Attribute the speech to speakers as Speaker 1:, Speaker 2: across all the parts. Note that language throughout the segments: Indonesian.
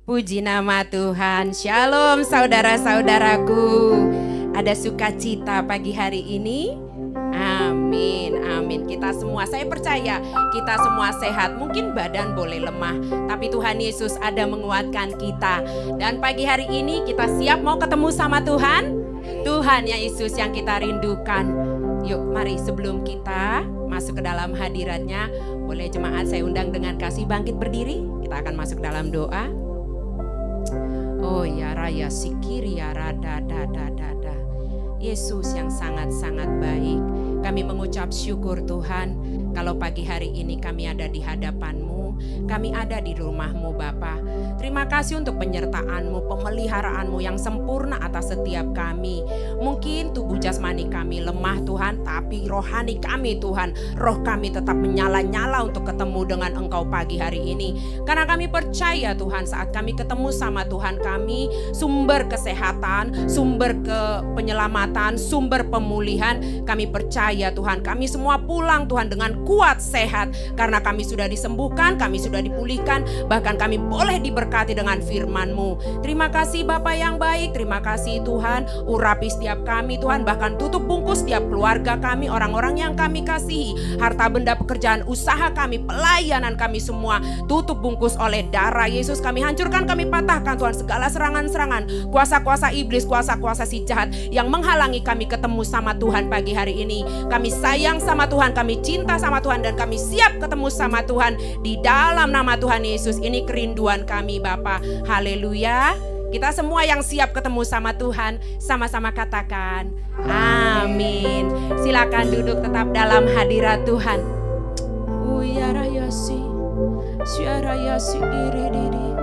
Speaker 1: Puji nama Tuhan. Shalom saudara-saudaraku. Ada sukacita pagi hari ini. Amin, amin. Kita semua, saya percaya kita semua sehat. Mungkin badan boleh lemah, tapi Tuhan Yesus ada menguatkan kita. Dan pagi hari ini kita siap mau ketemu sama Tuhan. Tuhan Yesus yang kita rindukan. Yuk mari sebelum kita masuk ke dalam hadiratnya, boleh jemaat saya undang dengan kasih bangkit berdiri. Kita akan masuk dalam doa. Oh ya raya sikiri ya rada da da da da. Yesus yang sangat-sangat baik. Kami mengucap syukur Tuhan kalau pagi hari ini kami ada di hadapan-Mu. Kami ada di rumah-Mu Bapa. Terima kasih untuk penyertaan-Mu, pemeliharaanmu yang sempurna atas setiap kami. Mungkin tubuh jasmani kami lemah Tuhan, tapi rohani kami Tuhan, roh kami tetap menyala-nyala untuk ketemu dengan Engkau pagi hari ini. Karena kami percaya Tuhan, saat kami ketemu sama Tuhan kami, sumber kesehatan, sumber penyelamatan, sumber pemulihan, kami percaya Tuhan, kami semua pulang Tuhan dengan kuat sehat. Karena kami sudah disembuhkan, kami sudah dipulihkan, bahkan kami boleh diberkati dengan firman-Mu. Terima kasih Bapa yang baik, terima kasih Tuhan, urapi setiap kami Tuhan, bahkan tutup bungkus setiap keluarga kami, orang-orang yang kami kasihi, harta benda pekerjaan usaha kami, pelayanan kami semua, tutup bungkus oleh darah Yesus. Kami hancurkan, kami patahkan Tuhan segala serangan-serangan, kuasa-kuasa iblis, kuasa-kuasa si jahat yang menghalangi kami ketemu sama Tuhan pagi hari ini. Kami sayang sama Tuhan, kami cinta sama Tuhan, dan kami siap ketemu sama Tuhan di dalam nama Tuhan Yesus. Ini kerinduan kami Bapa. Haleluya. Kita semua yang siap ketemu sama Tuhan, sama-sama katakan amin. Silakan duduk tetap dalam hadirat Tuhan. Uyarayasi, syarayasi irididi.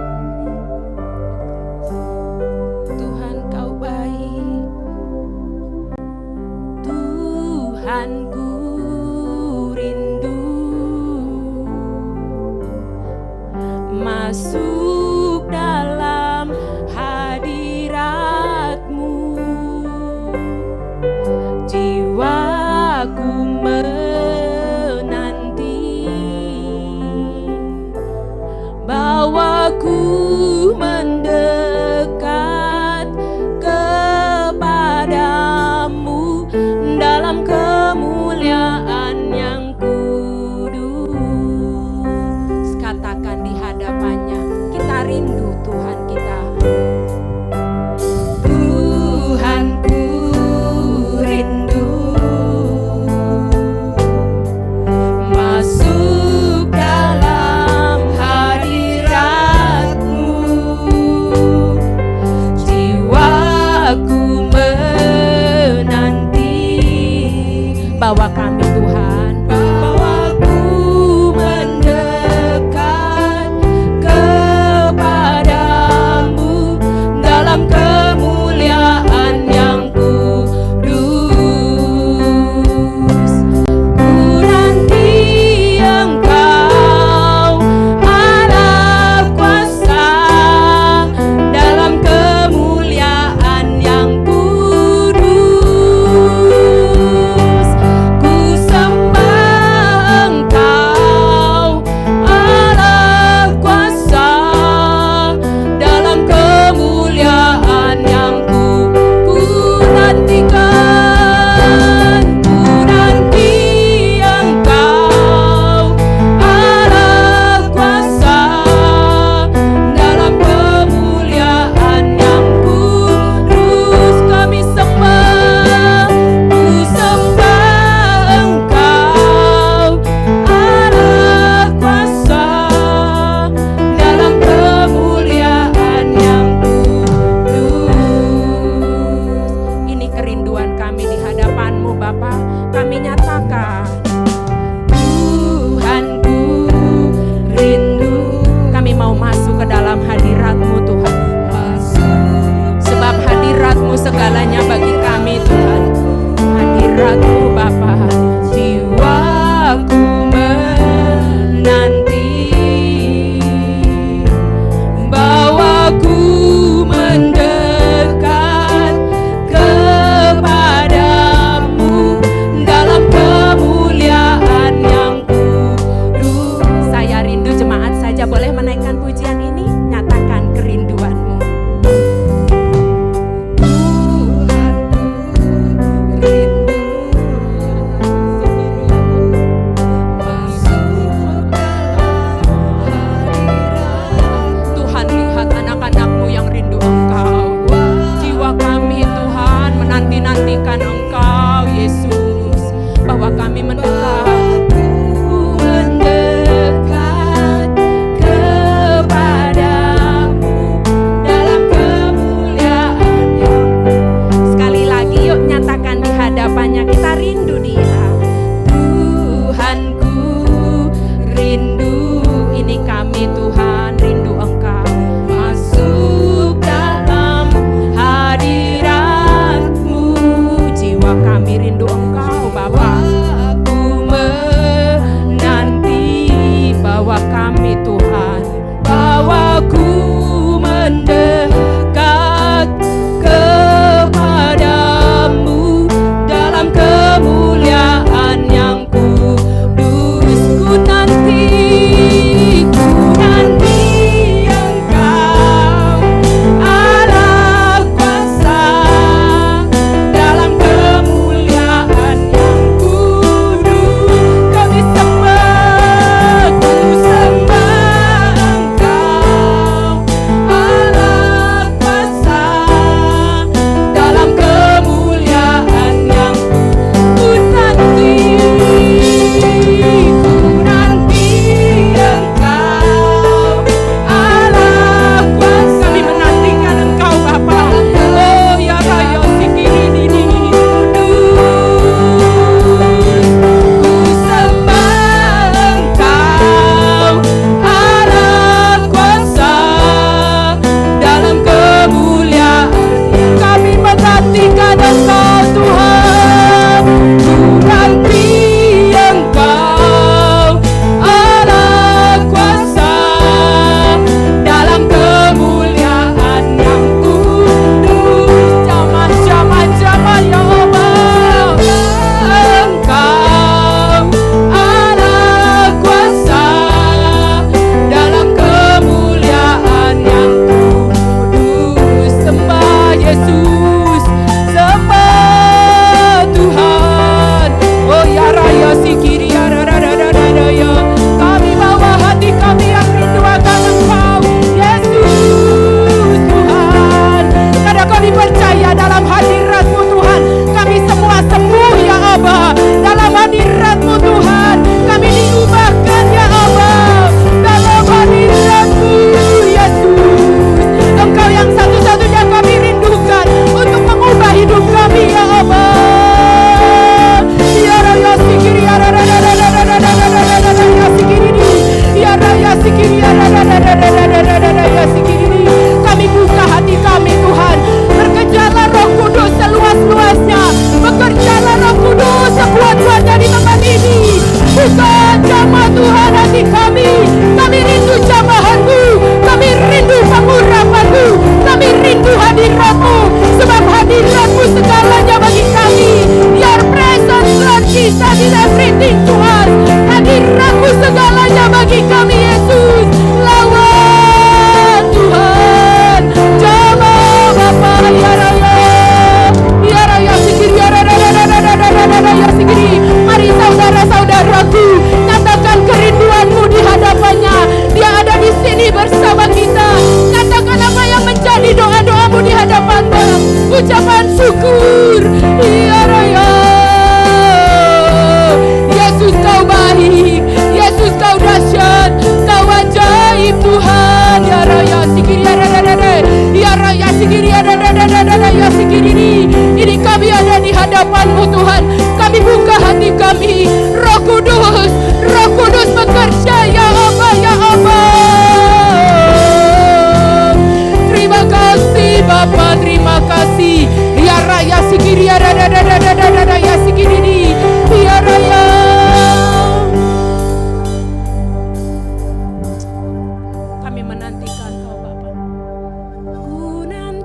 Speaker 1: Tuhan kau baik, Tuhan ku rindu masuk dalam hadirat-Mu. Jiwaku menanti, bawaku mendekat kepadamu dalam kemuliaan yang kudus. Katakan di hadapannya, kita rindu Tuhan kita. Tuhanku rindu masuk dalam hadirat-Mu. Jiwaku menanti, bawa kami Tuhan, bawaku mendekat kepadamu dalam kemuliaan yang kudus. Ku nanti Engkau Allah kuasa dalam kemuliaan yang kudus. Ku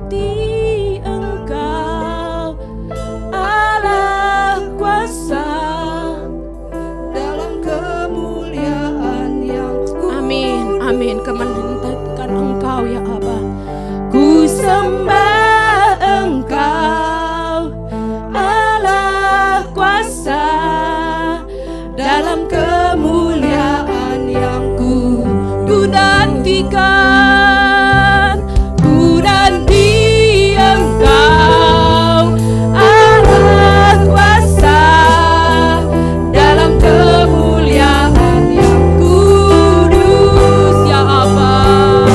Speaker 2: nanti Engkau Allah kuasa dalam kemuliaan yang
Speaker 1: Amin, amin. Kemenangan Engkau ya Aba.
Speaker 2: ku sembah Engkau Allah kuasa dalam kemuliaan yang ku nantikan. Ku nanti Engkau Allah kuasa dalam kemuliaan yang kudus ya Allah.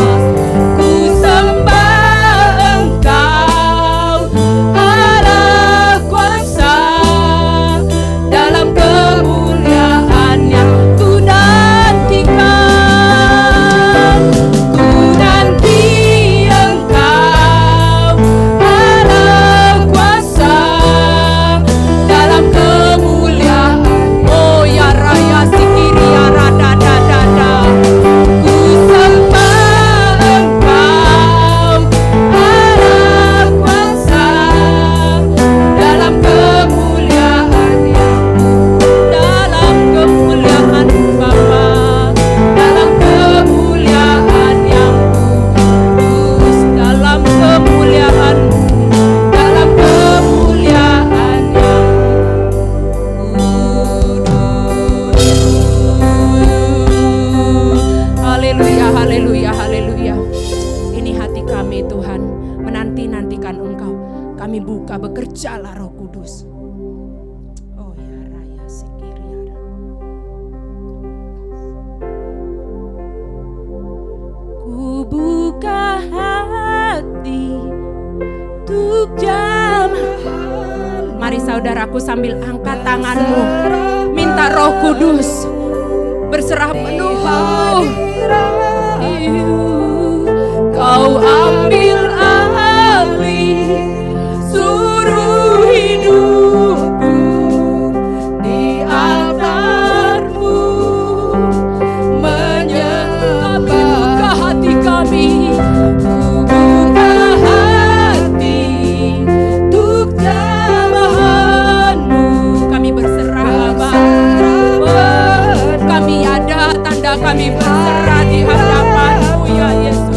Speaker 2: Ku sembah Engkau Allah kuasa dalam kemuliaan yang ku nantikan. Ku nanti Engkau Allah kuasa dalam kemuliaan. Oh ya raya sikiri ya rada dada. Ku sembah Engkau Allah kuasa dalam kemuliaan yang dalam kemuliaan Bapa, dalam kemuliaan yang kudus, dalam kemuliaan, dalam kemuliaan yang kudus.
Speaker 1: Haleluya, haleluya, haleluya. Ini hati kami Tuhan, menanti-nantikan Engkau. Kami buka, bekerjalah Roh Kudus. Oh ya raya sikiriara.
Speaker 2: Ku buka hati untuk jamaah.
Speaker 1: Mari saudaraku sambil angkat tanganmu, minta Roh Kudus berserah penuh.
Speaker 2: Kau ambil alih seluruh hidupku di altar-Mu, menyembah. Buka hati kami, buka hati untuk jamahan-Mu.
Speaker 1: Kami berserah, kami ada tanda kami berserah di hadapan-Mu ya Yesus.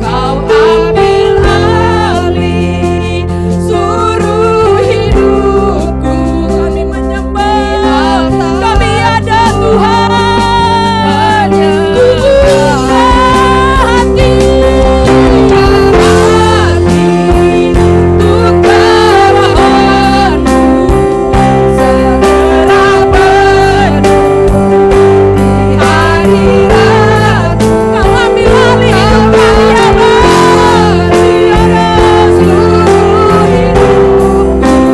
Speaker 2: Kau ambil alih seluruh hidupku, kami menyembah, kami ada Tuhan. Ku buka hati untuk jamahan-Mu, segera penuh di hadirat. Kau ambil alih hidup kami ya Bapa, tiada seluruh hidupku di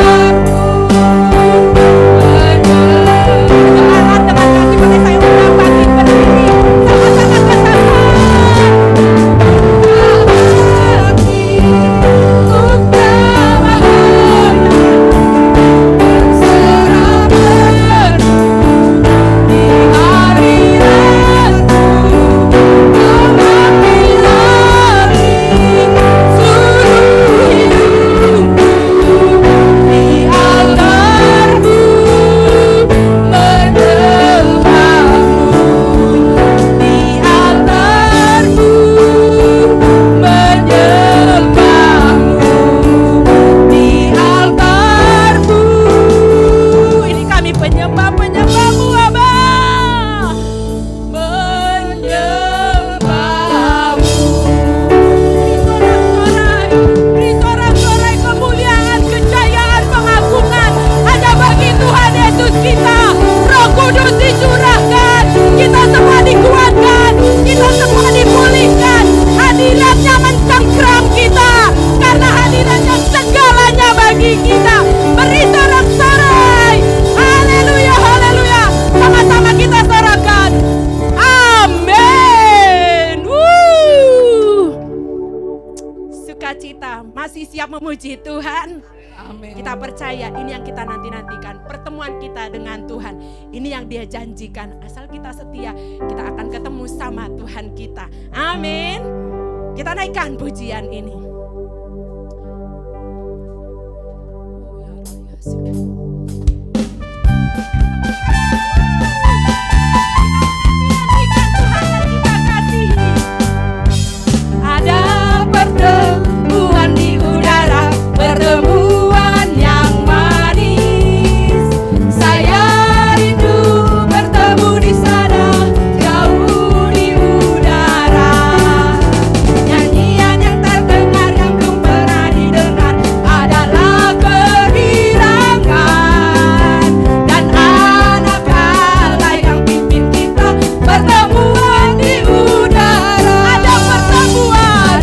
Speaker 2: altar-Mu,
Speaker 1: Angkat dengan kaki pakai sayap berdiri, berdiri. Sama-sama ini kami penyembah-penyembah-Mu Abah. Beri sorak-sorai kemuliaan, kejayaan, pengagungan ada bagi Tuhan Yesus kita. Roh Kudus dicurahkan, kita semua dikuatkan, kita semua dipulihkan. Hadiratnya mencengkram kita, karena hadiratnya segalanya bagi kita. Beri sorak-sorai, haleluya, haleluya. Sama-sama kita sorakan, amin. Sukacita, masih siap memuji Tuhan.
Speaker 2: Amin.
Speaker 1: Kita percaya ini yang kita nanti-nantikan, pertemuan kita dengan Tuhan. Ini yang Dia janjikan, asal kita setia, kita akan ketemu sama Tuhan kita. Amin. Kita naikkan pujian ini.
Speaker 2: Ada pertemuan di udara, pertemuan yang manis. Saya rindu bertemu di sana, jauh di udara. Nyanyian yang terdengar yang belum pernah didengar adalah kegirangan. Dan anak Allah yang pimpin kita, pertemuan di udara. Ada pertemuan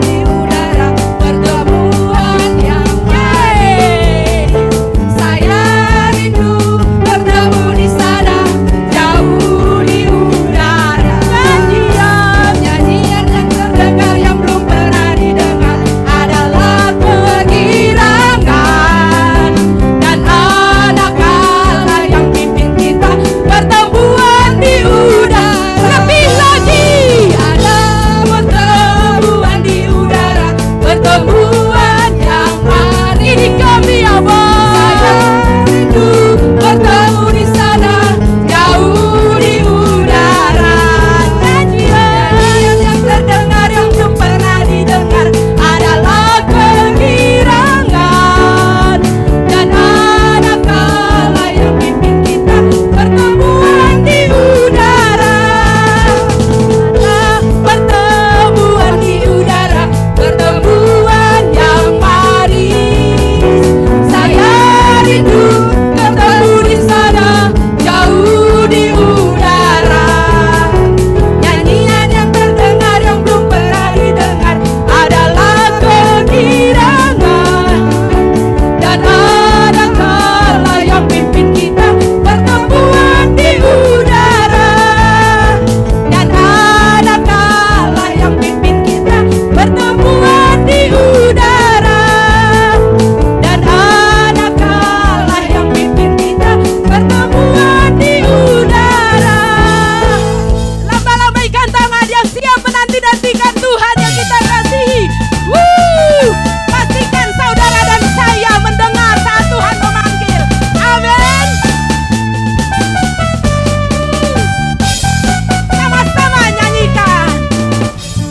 Speaker 2: di udara, pertemuan yang baik. Saya rindu bertemu di sana, jauh di udara. Nyanyian yang terdengar yang belum pernah didengar adalah kegirangan. Dan anak Allah yang pimpin kita, pertemuan di udara. Lebih lagi ada pertemuan di udara, pertemuan yang manis. Ini kami Abah, rindu bertemu di sana, jauh di udara. Nyanyian yang terdengar yang belum pernah didengar adalah kegirangan. Dan anak Allah yang pimpin kita, pertemuan di udara. Pertemuan di udara, pertemuan yang manis. Saya rindu bertemu di sana, jauh di udara. Nyanyian yang terdengar yang belum pernah didengar adalah kegirangan. Dan anak Allah yang pimpin kita, pertemuan di udara. Dan anak Allah yang pimpin kita, pertemuan di udara. Dan anak Allah yang pimpin kita, pertemuan di udara.
Speaker 1: Lamba-lambaikan tangan yang siap menanti-nantikan Tuhan yang kita kasihi. Pastikan saudara dan saya mendengar saat Tuhan memanggil. Amin. Sama-sama nyanyikan.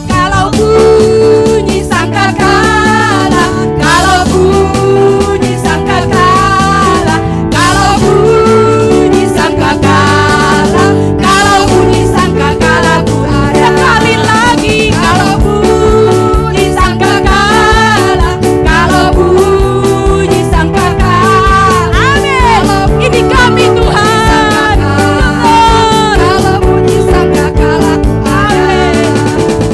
Speaker 2: Kalau bunyi sangkakala, kalau bunyi sangkakala, kalau bunyi sangkakala, kalau bunyi sangkakala ku ada. Sekali lagi, kalau bunyi sangkakala, kalau bunyi sangkakala. Amin. Ini kami Tuhan. Kalau bunyi sangkakala ku ada.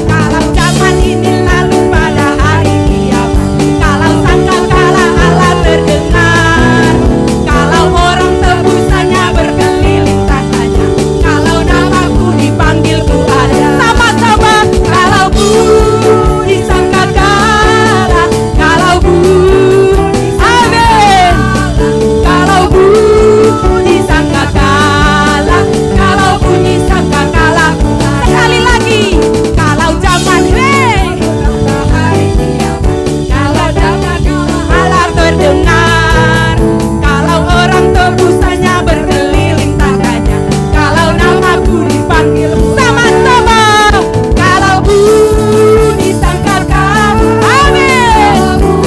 Speaker 2: Kalau zaman ini lalu pada hari kiamat, kalau sangkakala Allah terdengar, kalau orang tebusannya berkeliling tahtanya, kalau namaku dipanggil ku ada. Sama-sama, kalau bunyi sangkakala, kalau bunyi amin. Kalau bunyi sangkakala, kalau bunyi sangkakala ku ada. Sekali lagi, kalau zaman kalau zaman Allah terdengar, kalau orang tebusannya berkeliling tahtanya, kalau namaku dipanggil sama-sama, kalau bunyi sangkakala, amin.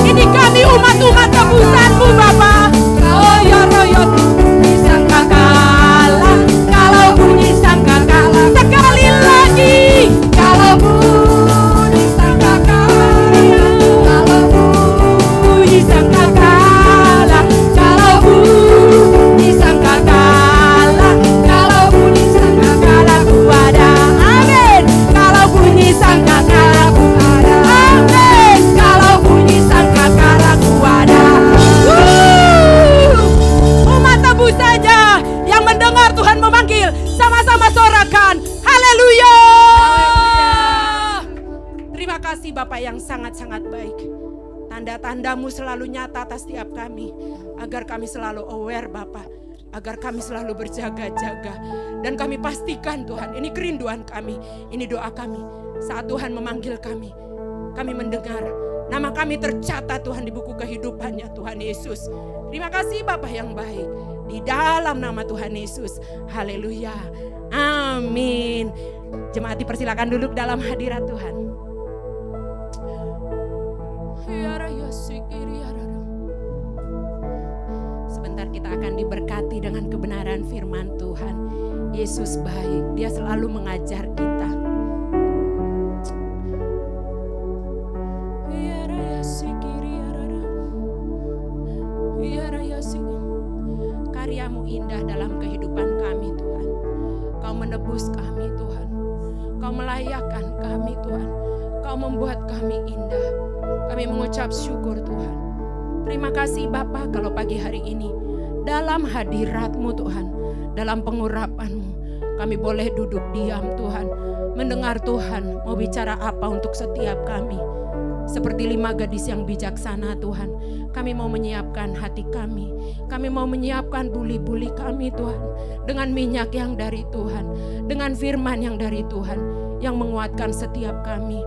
Speaker 2: Ini kami umat-umat tebusanmu Bapa. Oh ya royot bunyi sangkakala, kalau bunyi sangkakala. Sekali lagi, kalau bunyi sangkakala, kalau bunyi sangkakala, kalau bunyi sangkakala, kalau bunyi sangkakala ku ada. Amin. Kalau bunyi sangkakala ku ada. Amin. Kalau bunyi sangkakala ku ada.
Speaker 1: Umat tebus saja yang mendengar Tuhan memanggil, sama-sama sorakan. Haleluya. Terima kasih Bapak yang sangat-sangat baik. Tanda-tandamu selalu nyata atas setiap kami, agar kami selalu aware Bapak. agar kami selalu berjaga-jaga. Dan kami pastikan Tuhan, ini kerinduan kami, ini doa kami. Saat Tuhan memanggil kami mendengar. Nama kami tercatat Tuhan di buku kehidupannya Tuhan Yesus. Terima kasih Bapa yang baik. Di dalam nama Tuhan Yesus. Haleluya. Amin. Jemaat dipersilakan duduk dalam hadirat Tuhan. Sebentar kita akan diberkati dengan kebenaran firman Tuhan. Yesus baik, Dia selalu mengajar kita. Karyamu indah dalam kehidupan kami Tuhan. Kau menebus kami Tuhan. Kau melayakkan kami Tuhan. Kau membuat kami indah. Kami mengucap syukur Tuhan. Terima kasih Bapa kalau pagi hari ini dalam hadirat-Mu Tuhan, dalam pengurapan-Mu, kami boleh duduk diam Tuhan, mendengar Tuhan mau bicara apa untuk setiap kami. Seperti 5 gadis yang bijaksana Tuhan, kami mau menyiapkan hati kami. Kami mau menyiapkan buli-buli kami Tuhan, dengan minyak yang dari Tuhan, dengan firman yang dari Tuhan, yang menguatkan setiap kami.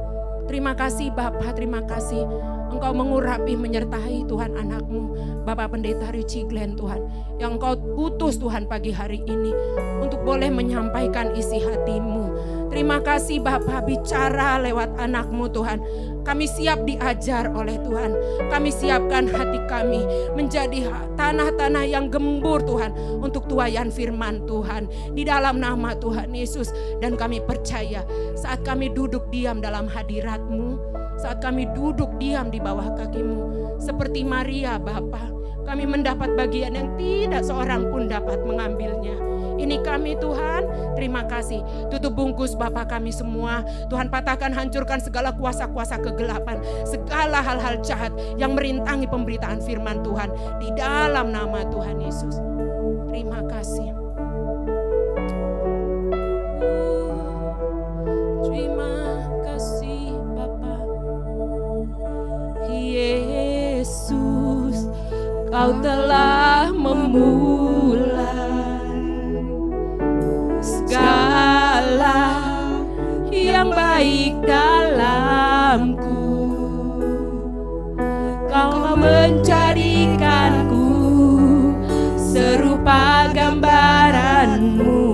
Speaker 1: Terima kasih Bapa, terima kasih Engkau mengurapi menyertai Tuhan anak-Mu Bapak Pendeta Richie Glenn Tuhan, yang Engkau utus Tuhan pagi hari ini untuk boleh menyampaikan isi hati-Mu. Terima kasih Bapa, bicara lewat anak-Mu Tuhan. Kami siap diajar oleh Tuhan. Kami siapkan hati kami menjadi tanah-tanah yang gembur Tuhan, untuk tuaian firman Tuhan di dalam nama Tuhan Yesus. Dan kami percaya saat kami duduk diam dalam hadirat-Mu, saat kami duduk diam di bawah kaki-Mu, seperti Maria Bapa, kami mendapat bagian yang tidak seorang pun dapat mengambilnya. Ini kami Tuhan, terima kasih. Tutup bungkus Bapa kami semua. Tuhan, patahkan, hancurkan segala kuasa-kuasa kegelapan, segala hal-hal jahat yang merintangi pemberitaan firman Tuhan di dalam nama Tuhan Yesus. Terima kasih. Terima kasih Bapa. Yesus, Kau telah memulai segala yang baik dalamku. Kau menjadikanku serupa gambaran-Mu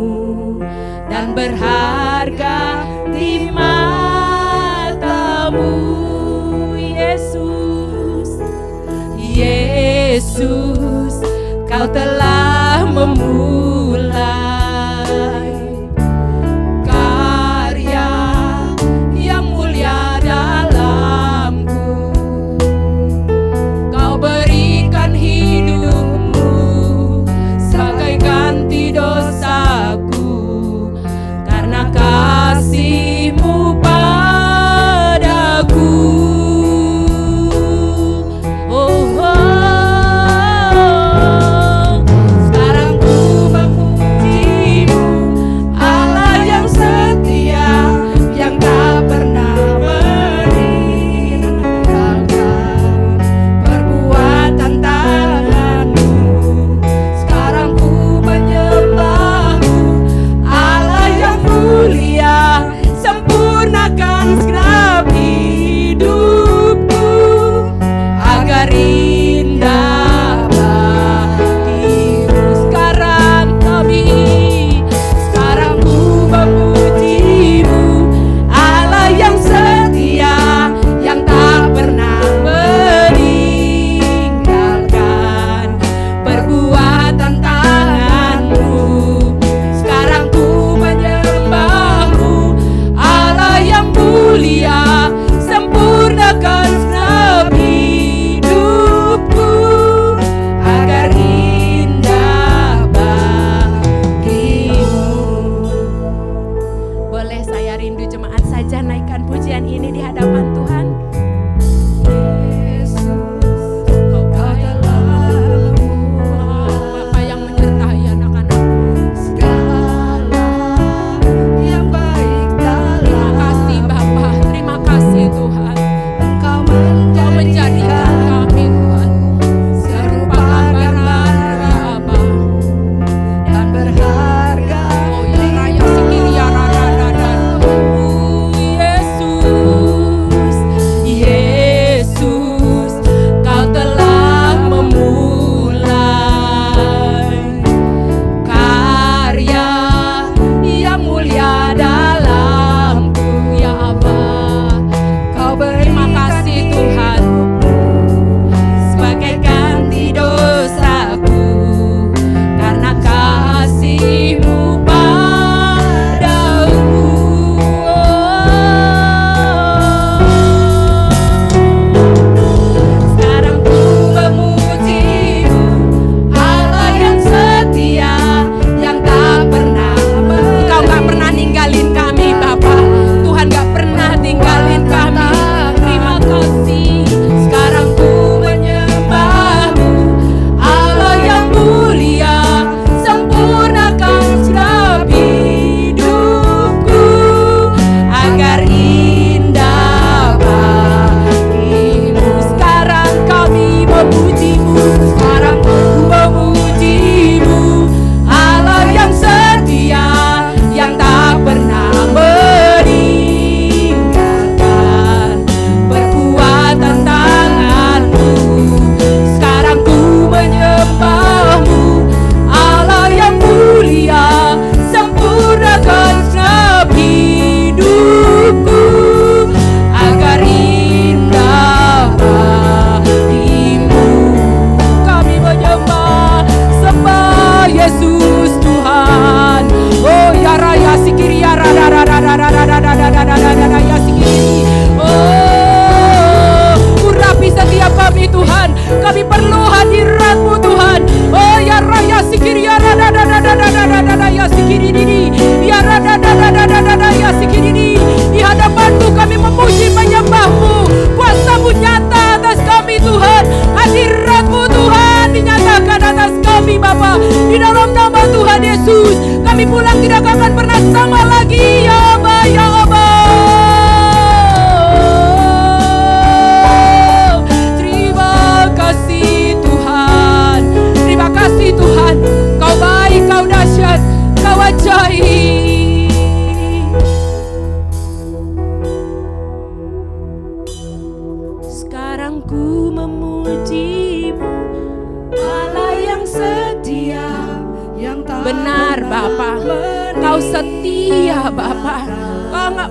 Speaker 1: dan berharga di mata-Mu. Yesus, Kau telah memulai karya yang mulia dalamku. Kau berikan hidup-Mu sebagai ganti dosaku, karena kasih-Mu padaku.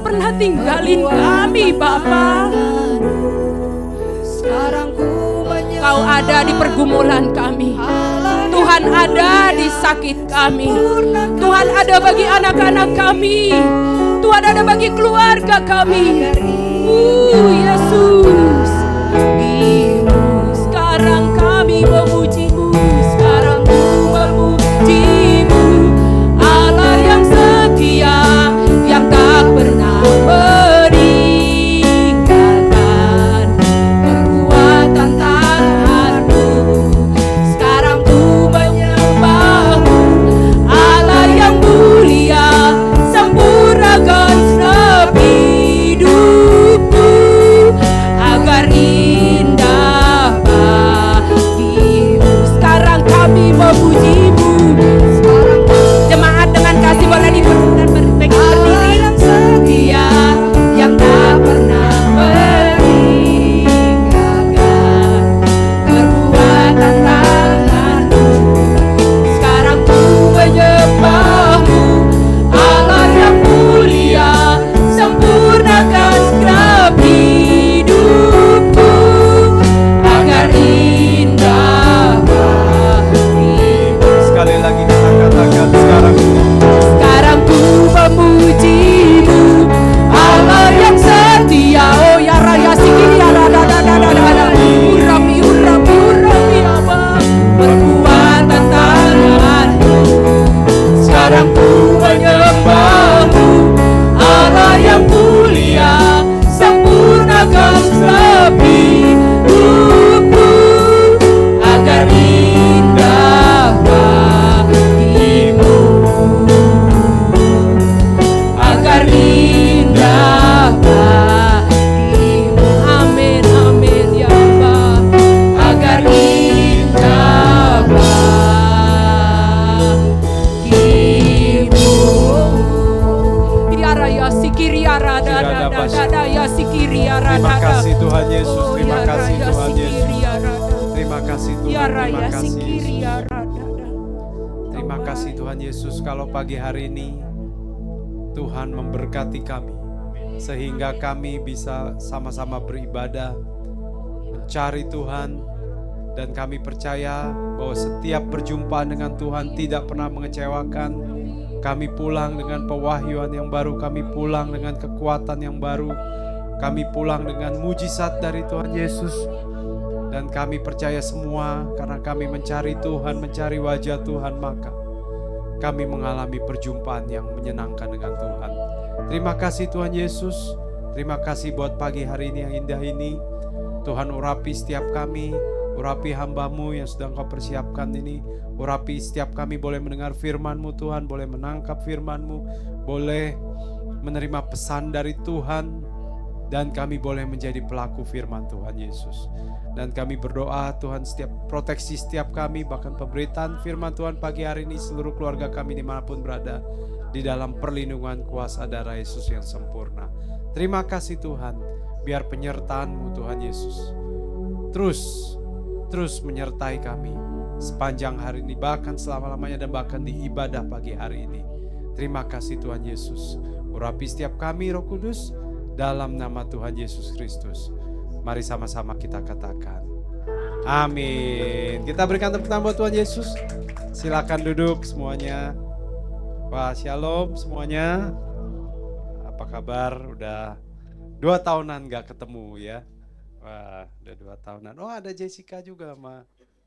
Speaker 1: tak pernah tinggalin kami Bapa.
Speaker 2: Sekarang ku
Speaker 1: Kau ada di pergumulan kami. Tuhan ada di sakit kami. Tuhan ada bagi anak-anak kami. Tuhan ada bagi keluarga kami. Yesus. Sekarang kami memuji-Mu. Sekarang ku memuji-Mu. Allah yang setia, yang tak pernah meninggalkan. Kekuatan tangan-Mu. Sekarang ku menyembah-Mu. Allah yang mulia, sempurnakan segenap hidupku agar indah bagimu. Sekarang kami memuji-Mu. Jemaat dengan kasih boleh berdiri. Yang setia, yang tak pernah meninggalkan. Kekuatan tangan-Mu. Sekarang ku menyembah-Mu. Allah yang mulia, sempurnakan segenap hidupku agar indah bagimu.
Speaker 3: Sekali lagi kita katakan sekarang
Speaker 1: Ku memuji-Mu. Allah yang setia. Oh ya raya sikini ya rada urapi apa perbuatan tangan-Mu. Sekarang ku menyembah-Mu. Allah yang mulia, sempurnakan segenap hidupku agar indah bagimu. Agar indah bagimu. Amin, amin ya Allah. Agar indah bagimu. Ya raya sikiri ya rada ya sikiri ya rada.
Speaker 3: terima kasih Tuhan Yesus,
Speaker 1: Oh,
Speaker 3: terima
Speaker 1: ya
Speaker 3: kasih
Speaker 1: raya
Speaker 3: Tuhan
Speaker 1: sikiri
Speaker 3: Yesus,
Speaker 1: ya rada.
Speaker 3: terima kasih
Speaker 1: Ya
Speaker 3: Tuhan,
Speaker 1: raya
Speaker 3: terima kasih
Speaker 1: sikiri ya
Speaker 3: Yesus.
Speaker 1: rada.
Speaker 3: Terima kasih Tuhan Yesus kalau pagi hari ini Tuhan memberkati kami sehingga kami bisa sama-sama beribadah, mencari Tuhan, dan kami percaya bahwa setiap perjumpaan dengan Tuhan tidak pernah mengecewakan. Kami pulang dengan pewahyuan yang baru, kami pulang dengan kekuatan yang baru, kami pulang dengan mujizat dari Tuhan Yesus. Dan kami percaya semua karena kami mencari Tuhan, mencari wajah Tuhan, maka kami mengalami perjumpaan yang menyenangkan dengan Tuhan. Terima kasih Tuhan Yesus. Terima kasih buat pagi hari ini yang indah ini. Tuhan urapi setiap kami, urapi hamba-Mu yang sedang Kau persiapkan ini. Urapi setiap kami boleh mendengar firman-Mu Tuhan, boleh menangkap firman-Mu, boleh menerima pesan dari Tuhan, dan kami boleh menjadi pelaku firman Tuhan Yesus. Dan kami berdoa Tuhan setiap proteksi setiap kami, bahkan pemberitaan firman Tuhan pagi hari ini seluruh keluarga kami dimanapun berada, di dalam perlindungan kuasa darah Yesus yang sempurna. Terima kasih Tuhan, biar penyertaan-Mu Tuhan Yesus terus menyertai kami sepanjang hari ini, bahkan selama-lamanya, dan bahkan di ibadah pagi hari ini. Terima kasih Tuhan Yesus. Urapi setiap kami Roh Kudus, dalam nama Tuhan Yesus Kristus. Mari sama-sama kita katakan amin. Kita berikan tepuk tangan buat Tuhan Yesus. Silakan duduk semuanya. Wah, shalom semuanya. Apa kabar? Udah 2 tahunan gak ketemu ya. Wah, udah 2 tahunan. Oh, ada Jessica juga sama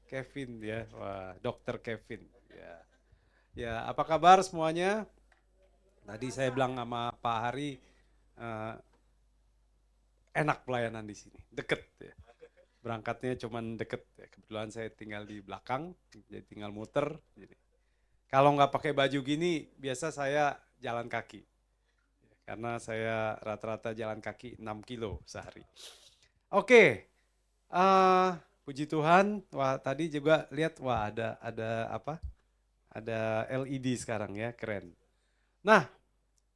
Speaker 3: Kevin ya. Wah, Dokter Kevin. Ya, apa kabar semuanya? Tadi saya bilang sama Pak Hari, enak pelayanan di sini, deket ya. Berangkatnya cuman deket ya. Kebetulan saya tinggal di belakang, jadi tinggal muter. Jadi kalau nggak pakai baju gini, biasa saya jalan kaki. Karena saya rata-rata jalan kaki 6 kilo sehari. Oke, puji Tuhan. Wah, tadi juga lihat, wah ada apa? Ada LED sekarang ya, keren. Nah,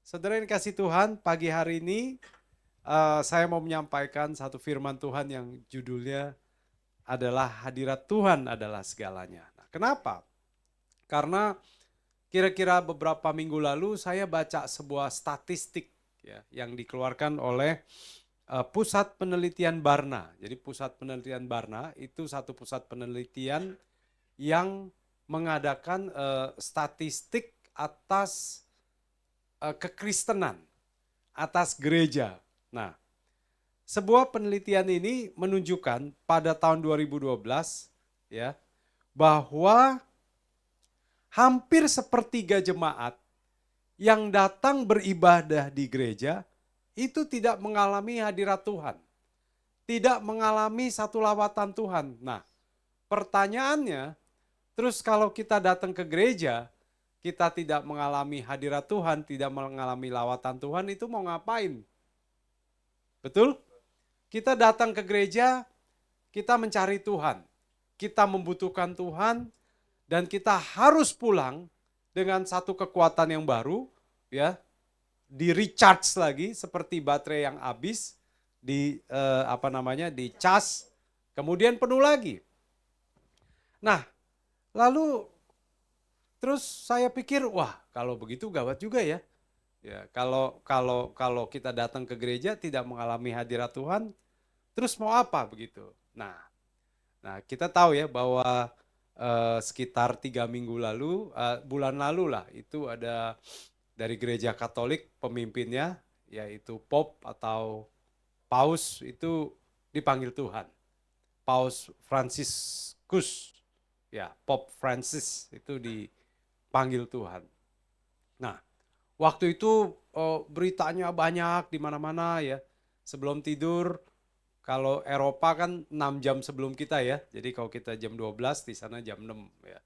Speaker 3: saudara yang kasih Tuhan, pagi hari ini saya mau menyampaikan satu firman Tuhan yang judulnya adalah hadirat Tuhan adalah segalanya. Nah, kenapa? Karena kira-kira beberapa minggu lalu saya baca sebuah statistik ya, yang dikeluarkan oleh Pusat Penelitian Barna. Jadi Pusat Penelitian Barna itu satu pusat penelitian yang mengadakan statistik atas kekristenan, atas gereja. Nah, sebuah penelitian ini menunjukkan pada tahun 2012 ya, bahwa hampir sepertiga jemaat yang datang beribadah di gereja itu tidak mengalami hadirat Tuhan. Tidak mengalami satu lawatan Tuhan. Nah, pertanyaannya, terus kalau kita datang ke gereja, kita tidak mengalami hadirat Tuhan, tidak mengalami lawatan Tuhan, itu mau ngapain? Betul? Kita datang ke gereja, kita mencari Tuhan. Kita membutuhkan Tuhan, dan kita harus pulang dengan satu kekuatan yang baru, ya, di recharge lagi seperti baterai yang habis, di dicas, kemudian penuh lagi. Nah, lalu terus saya pikir, wah, kalau begitu gawat juga ya. Ya, kalau kita datang ke gereja tidak mengalami hadirat Tuhan, terus mau apa begitu? Nah, kita tahu ya bahwa sekitar 3 minggu lalu, bulan lalu lah, itu ada dari gereja Katolik pemimpinnya, yaitu Pop atau Paus, itu dipanggil Tuhan. Paus Franciscus, ya, Pop Francis itu dipanggil Tuhan. Nah, waktu itu beritanya banyak di mana-mana ya. Sebelum tidur, kalau Eropa kan 6 jam sebelum kita ya. Jadi kalau kita jam 12, di sana jam 6 ya.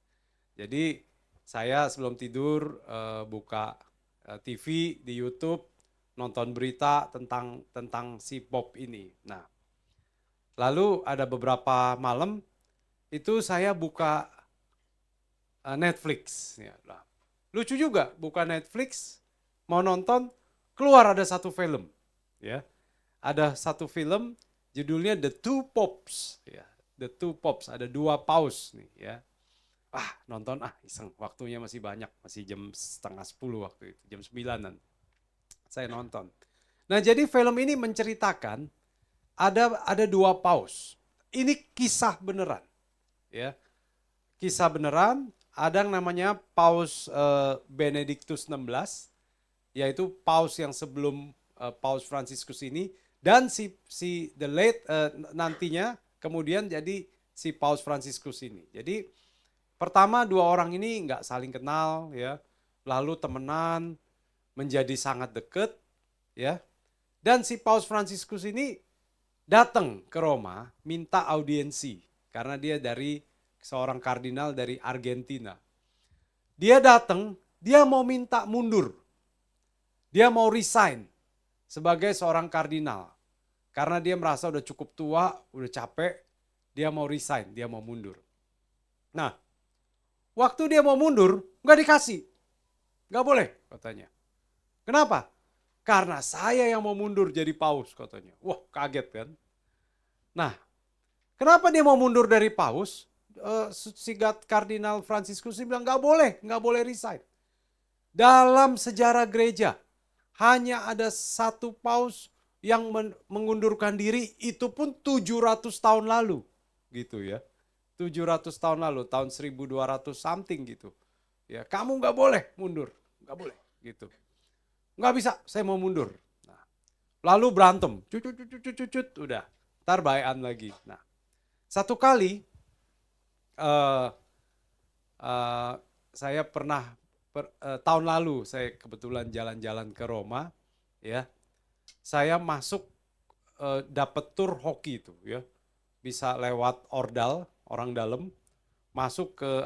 Speaker 3: Jadi saya sebelum tidur buka TV di YouTube, nonton berita tentang si Pop ini. Nah, lalu ada beberapa malam itu saya buka Netflix. Ya, lucu juga, buka Netflix, mau nonton, keluar ada satu film. Ya, ada satu film judulnya The Two Popes. Ya, The Two Popes, ada 2 paus nih ya. Nonton iseng, waktunya masih banyak, masih jam 9:30 waktu itu, jam 9-an. Saya nonton. Nah, jadi film ini menceritakan ada 2 paus. Ini kisah beneran. Ya. Kisah beneran, ada yang namanya Paus Benedictus XVI, yaitu paus yang sebelum Paus Franciscus ini, dan si the late nantinya kemudian jadi si Paus Franciscus ini. Jadi pertama 2 orang ini nggak saling kenal ya, lalu temenan, menjadi sangat dekat ya. Dan si Paus Franciscus ini datang ke Roma minta audiensi karena dia dari seorang kardinal dari Argentina. Dia datang, dia mau minta mundur. Dia mau resign sebagai seorang kardinal. Karena dia merasa udah cukup tua, udah capek, dia mau resign, dia mau mundur. Nah, waktu dia mau mundur, nggak dikasih. Nggak boleh, katanya. Kenapa? Karena saya yang mau mundur jadi paus, katanya. Wah, kaget kan? Nah, kenapa dia mau mundur dari paus? Si Kardinal Franciscus bilang nggak boleh resign. Dalam sejarah gereja, hanya ada satu paus yang mengundurkan diri, itu pun 700 tahun lalu. Gitu ya. 700 tahun lalu, tahun 1200 something gitu. Ya, kamu nggak boleh mundur, nggak boleh gitu. Nggak bisa, saya mau mundur. Nah, lalu berantem, udah, ntar bayan lagi. Nah, satu kali saya pernah tahun lalu saya kebetulan jalan-jalan ke Roma, ya, saya masuk dapat tur hoki itu, ya, bisa lewat ordal. Orang dalam masuk ke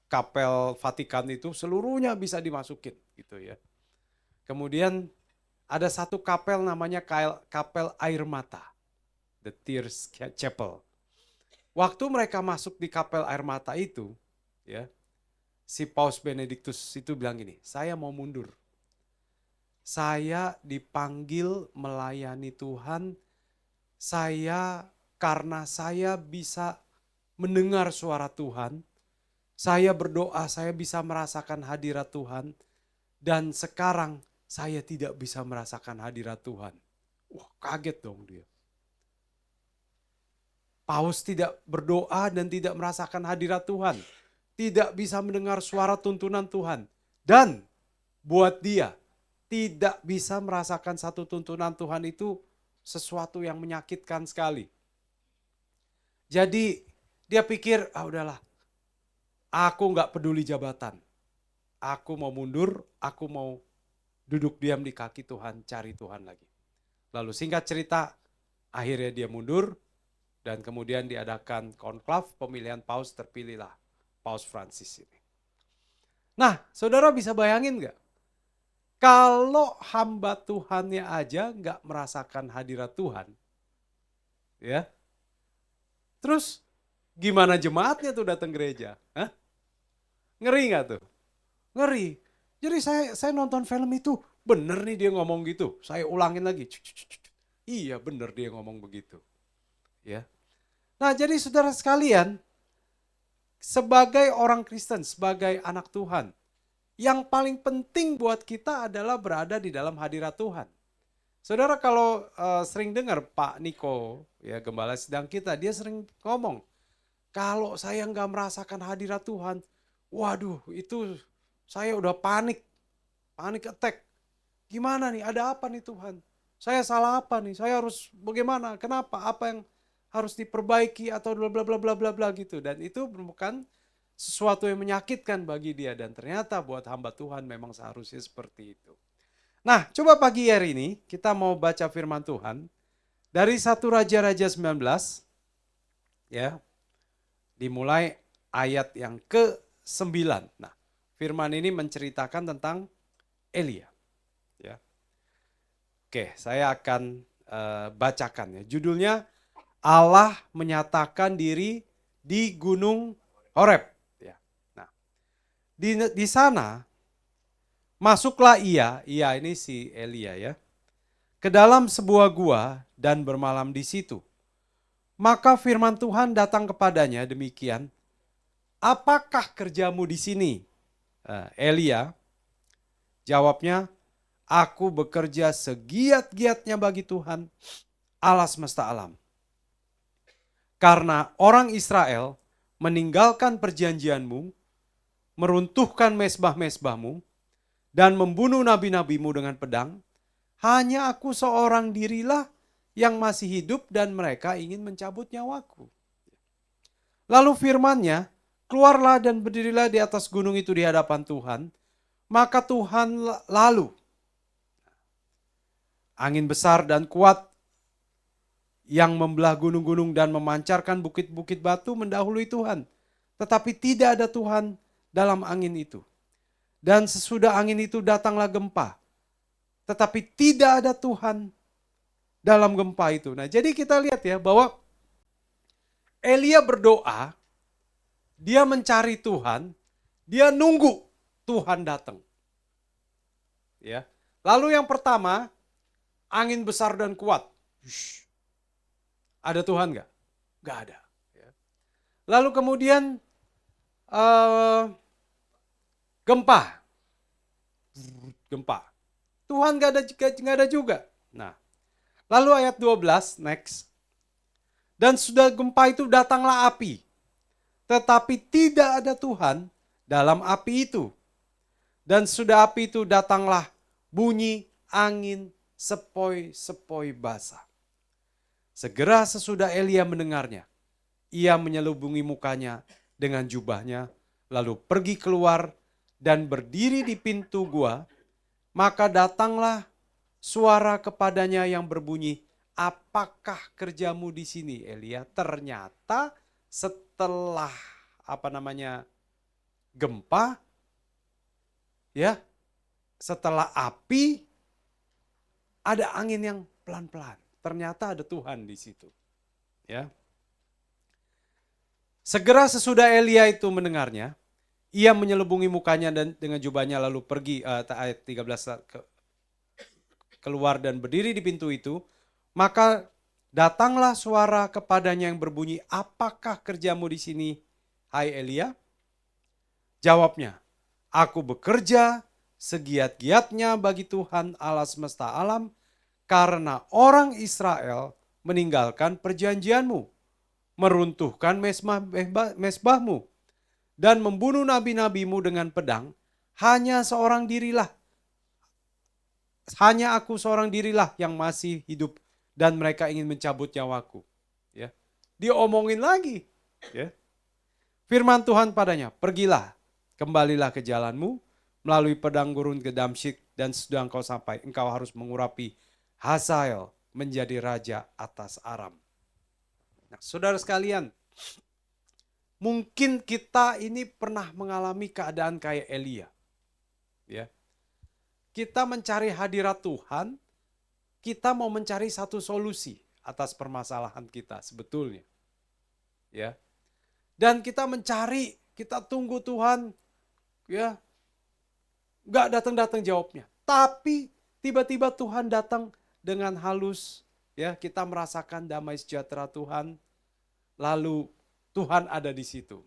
Speaker 3: Kapel Vatikan itu seluruhnya bisa dimasukin gitu ya. Kemudian ada satu kapel namanya Kapel Air Mata, The Tears Chapel. Waktu mereka masuk di Kapel Air Mata itu, ya, si Paus Benedictus itu bilang gini, saya mau mundur. Saya dipanggil melayani Tuhan, karena saya bisa mendengar suara Tuhan, saya berdoa, saya bisa merasakan hadirat Tuhan, dan sekarang saya tidak bisa merasakan hadirat Tuhan. Wah, kaget dong dia. Paus tidak berdoa dan tidak merasakan hadirat Tuhan. Tidak bisa mendengar suara tuntunan Tuhan. Dan buat dia, tidak bisa merasakan satu tuntunan Tuhan itu sesuatu yang menyakitkan sekali. Jadi dia pikir, udahlah, aku gak peduli jabatan. Aku mau mundur, aku mau duduk diam di kaki Tuhan, cari Tuhan lagi. Lalu singkat cerita, akhirnya dia mundur, dan kemudian diadakan konklav pemilihan paus, terpilihlah Paus Francis ini. Nah, saudara bisa bayangin gak? Kalau hamba Tuhannya aja gak merasakan hadirat Tuhan, ya, terus gimana jemaatnya tuh datang gereja? Hah? Ngeri gak tuh? Ngeri. Jadi saya nonton film itu, bener nih dia ngomong gitu. Saya ulangin lagi. Iya bener dia ngomong begitu. Ya. Nah jadi saudara sekalian, sebagai orang Kristen, sebagai anak Tuhan, yang paling penting buat kita adalah berada di dalam hadirat Tuhan. Saudara kalau sering dengar Pak Niko, ya gembala sidang kita, dia sering ngomong, kalau saya nggak merasakan hadirat Tuhan, waduh itu saya udah panik attack. Gimana nih, ada apa nih Tuhan? Saya salah apa nih? Saya harus bagaimana? Kenapa? Apa yang harus diperbaiki atau bla bla bla bla bla bla gitu. Dan itu bukan sesuatu yang menyakitkan bagi dia. Dan ternyata buat hamba Tuhan memang seharusnya seperti itu. Nah, coba pagi hari ini kita mau baca firman Tuhan dari 1 Raja-Raja 19, ya, dimulai ayat yang ke-9. Nah, firman ini menceritakan tentang Elia. Ya. Oke, saya akan bacakan ya. Judulnya Allah menyatakan diri di Gunung Horeb. Ya. Nah, di sana masuklah ia ini si Elia ya, ke dalam sebuah gua dan bermalam di situ. Maka firman Tuhan datang kepadanya demikian, apakah kerjamu di sini? Elia jawabnya, aku bekerja segiat-giatnya bagi Tuhan, Allah semesta alam. Karena orang Israel meninggalkan perjanjianmu, meruntuhkan mezbah-mezbahmu, dan membunuh nabi-nabimu dengan pedang, hanya aku seorang dirilah yang masih hidup dan mereka ingin mencabut nyawaku. Lalu firman-Nya, keluarlah dan berdirilah di atas gunung itu di hadapan Tuhan. Maka Tuhan lalu, angin besar dan kuat yang membelah gunung-gunung dan memancarkan bukit-bukit batu mendahului Tuhan. Tetapi tidak ada Tuhan dalam angin itu. Dan sesudah angin itu datanglah gempa. Tetapi tidak ada Tuhan dalam gempa itu. Nah jadi kita lihat ya bahwa Elia berdoa, dia mencari Tuhan, dia nunggu Tuhan datang. Ya. Lalu yang pertama, angin besar dan kuat. Ada Tuhan nggak? Nggak ada. Ya. Lalu kemudian gempa. Tuhan nggak ada juga. Nah, lalu ayat 12 next. Dan sudah gempa itu datanglah api. Tetapi tidak ada Tuhan dalam api itu. Dan sudah api itu datanglah bunyi angin sepoi-sepoi basah. Segera sesudah Elia mendengarnya, ia menyelubungi mukanya dengan jubahnya, lalu pergi keluar dan berdiri di pintu gua. Maka datanglah suara kepadanya yang berbunyi, apakah kerjamu di sini, Elia? Ternyata setelah gempa, ya, setelah api, ada angin yang pelan-pelan. Ternyata ada Tuhan di situ. Ya. Segera sesudah Elia itu mendengarnya, ia menyelubungi mukanya dan dengan jubahnya lalu pergi, ayat 13, keluar dan berdiri di pintu itu. Maka datanglah suara kepadanya yang berbunyi, apakah kerjamu di sini, hai Elia? Jawabnya, aku bekerja segiat-giatnya bagi Tuhan Allah semesta alam, karena orang Israel meninggalkan perjanjianmu, meruntuhkan mesbahmu, dan membunuh nabi-nabimu dengan pedang. Hanya aku seorang dirilah yang masih hidup, dan mereka ingin mencabut nyawaku. Ya. Diomongin lagi. Ya. Firman Tuhan padanya, pergilah, kembalilah ke jalanmu, melalui padang gurun ke Damsyik, dan sudah engkau sampai, engkau harus mengurapi Hazael menjadi raja atas Aram. Nah, saudara sekalian, mungkin kita ini pernah mengalami keadaan kayak Elia. Ya. Kita mencari hadirat Tuhan, kita mau mencari satu solusi atas permasalahan kita sebetulnya. Ya. Dan kita mencari, kita tunggu Tuhan, ya, nggak datang-datang jawabnya. Tapi tiba-tiba Tuhan datang dengan halus, ya, kita merasakan damai sejahtera Tuhan, lalu Tuhan ada di situ.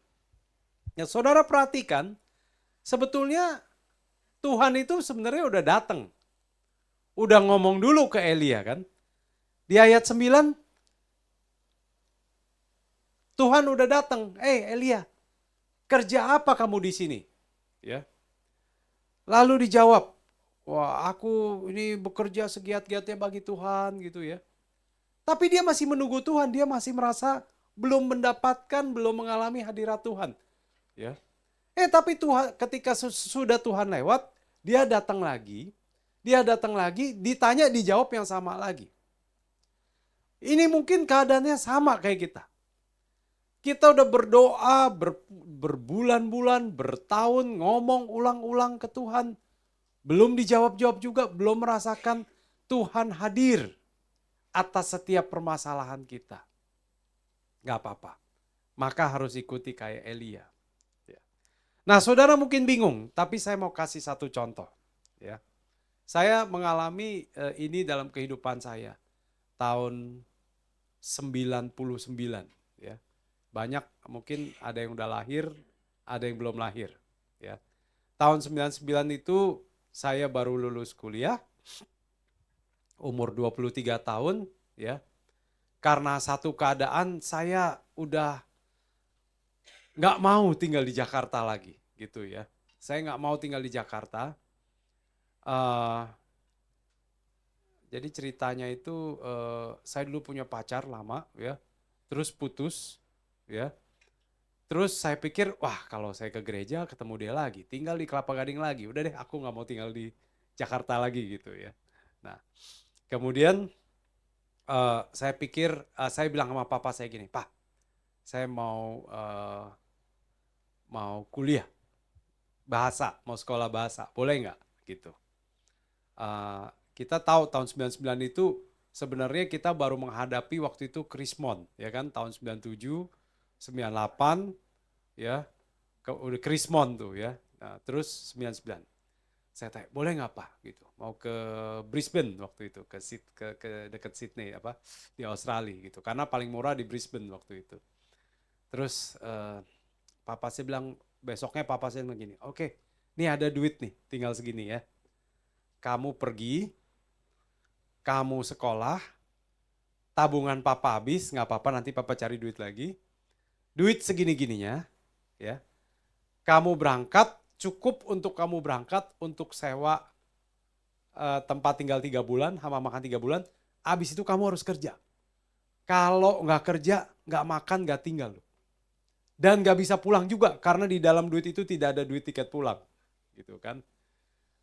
Speaker 3: Ya, saudara perhatikan, sebetulnya Tuhan itu sebenarnya udah datang, udah ngomong dulu ke Elia kan. Di ayat 9, Tuhan udah datang, Elia, kerja apa kamu di sini? Ya. Lalu dijawab, wah aku ini bekerja segiat-giatnya bagi Tuhan gitu ya. Tapi dia masih menunggu Tuhan, dia masih merasa belum mendapatkan, belum mengalami hadirat Tuhan. Ya. Tapi Tuhan, ketika sudah Tuhan lewat, dia datang lagi, ditanya, dijawab yang sama lagi. Ini mungkin keadaannya sama kayak kita. Kita udah berdoa berbulan-bulan, bertahun, ngomong ulang-ulang ke Tuhan. Belum dijawab-jawab juga, belum merasakan Tuhan hadir atas setiap permasalahan kita. Gak apa-apa, maka harus ikuti kayak Elia. Nah, saudara mungkin bingung, tapi saya mau kasih satu contoh. Ya. Saya mengalami ini dalam kehidupan saya. Tahun 99. Ya. Banyak mungkin ada yang udah lahir, ada yang belum lahir. Ya. Tahun 99 itu saya baru lulus kuliah, umur 23 tahun. Ya. Karena satu keadaan saya udah nggak mau tinggal di Jakarta lagi. Gitu ya. Saya nggak mau tinggal di Jakarta. Jadi ceritanya itu saya dulu punya pacar lama ya, terus putus ya. Terus saya pikir, wah kalau saya ke gereja ketemu dia lagi, tinggal di Kelapa Gading lagi, udah deh aku nggak mau tinggal di Jakarta lagi gitu ya. Nah kemudian saya pikir, saya bilang sama papa saya gini, Pak saya mau kuliah bahasa, mau sekolah bahasa, boleh nggak gitu. Kita tahu tahun 99 itu sebenarnya kita baru menghadapi waktu itu Krismon, ya kan, tahun 97, 98, ya, udah Krismon tuh ya, nah, terus 99. Saya tanya, boleh nggak Pak, gitu, mau ke Brisbane waktu itu, ke dekat Sydney, di Australia gitu, karena paling murah di Brisbane waktu itu. Terus papa saya bilang, besoknya papa saya bilang gini, oke, nih ada duit nih, tinggal segini ya. Kamu pergi, kamu sekolah, tabungan papa habis, nggak apa-apa nanti papa cari duit lagi. Duit segini-gininya, ya. Kamu berangkat, cukup untuk kamu berangkat untuk sewa tempat tinggal 3 bulan, sama makan 3 bulan, habis itu kamu harus kerja. Kalau nggak kerja, nggak makan, nggak tinggal. Dan nggak bisa pulang juga, karena di dalam duit itu tidak ada duit tiket pulang. Gitu kan.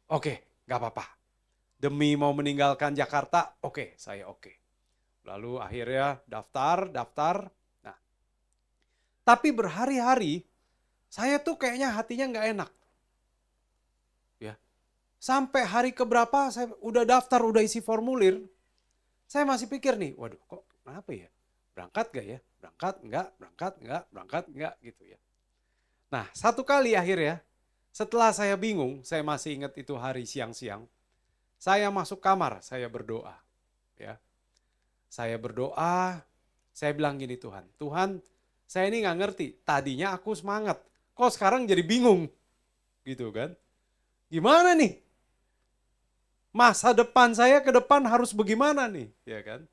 Speaker 3: Oke, nggak apa-apa. Demi mau meninggalkan Jakarta, oke, saya oke. Lalu akhirnya daftar. Nah, tapi berhari-hari saya tuh kayaknya hatinya nggak enak. Ya, sampai hari keberapa saya udah daftar, udah isi formulir, saya masih pikir nih, waduh, kok kenapa ya? Berangkat gak ya? Berangkat enggak gitu ya. Nah, satu kali akhirnya, setelah saya bingung, saya masih ingat itu hari siang-siang. Saya masuk kamar, saya berdoa. Ya. Saya berdoa, saya bilang gini, Tuhan, saya ini nggak ngerti. Tadinya aku semangat, kok sekarang jadi bingung, gitu kan? Gimana nih? Masa depan saya ke depan harus bagaimana nih? Ya kan?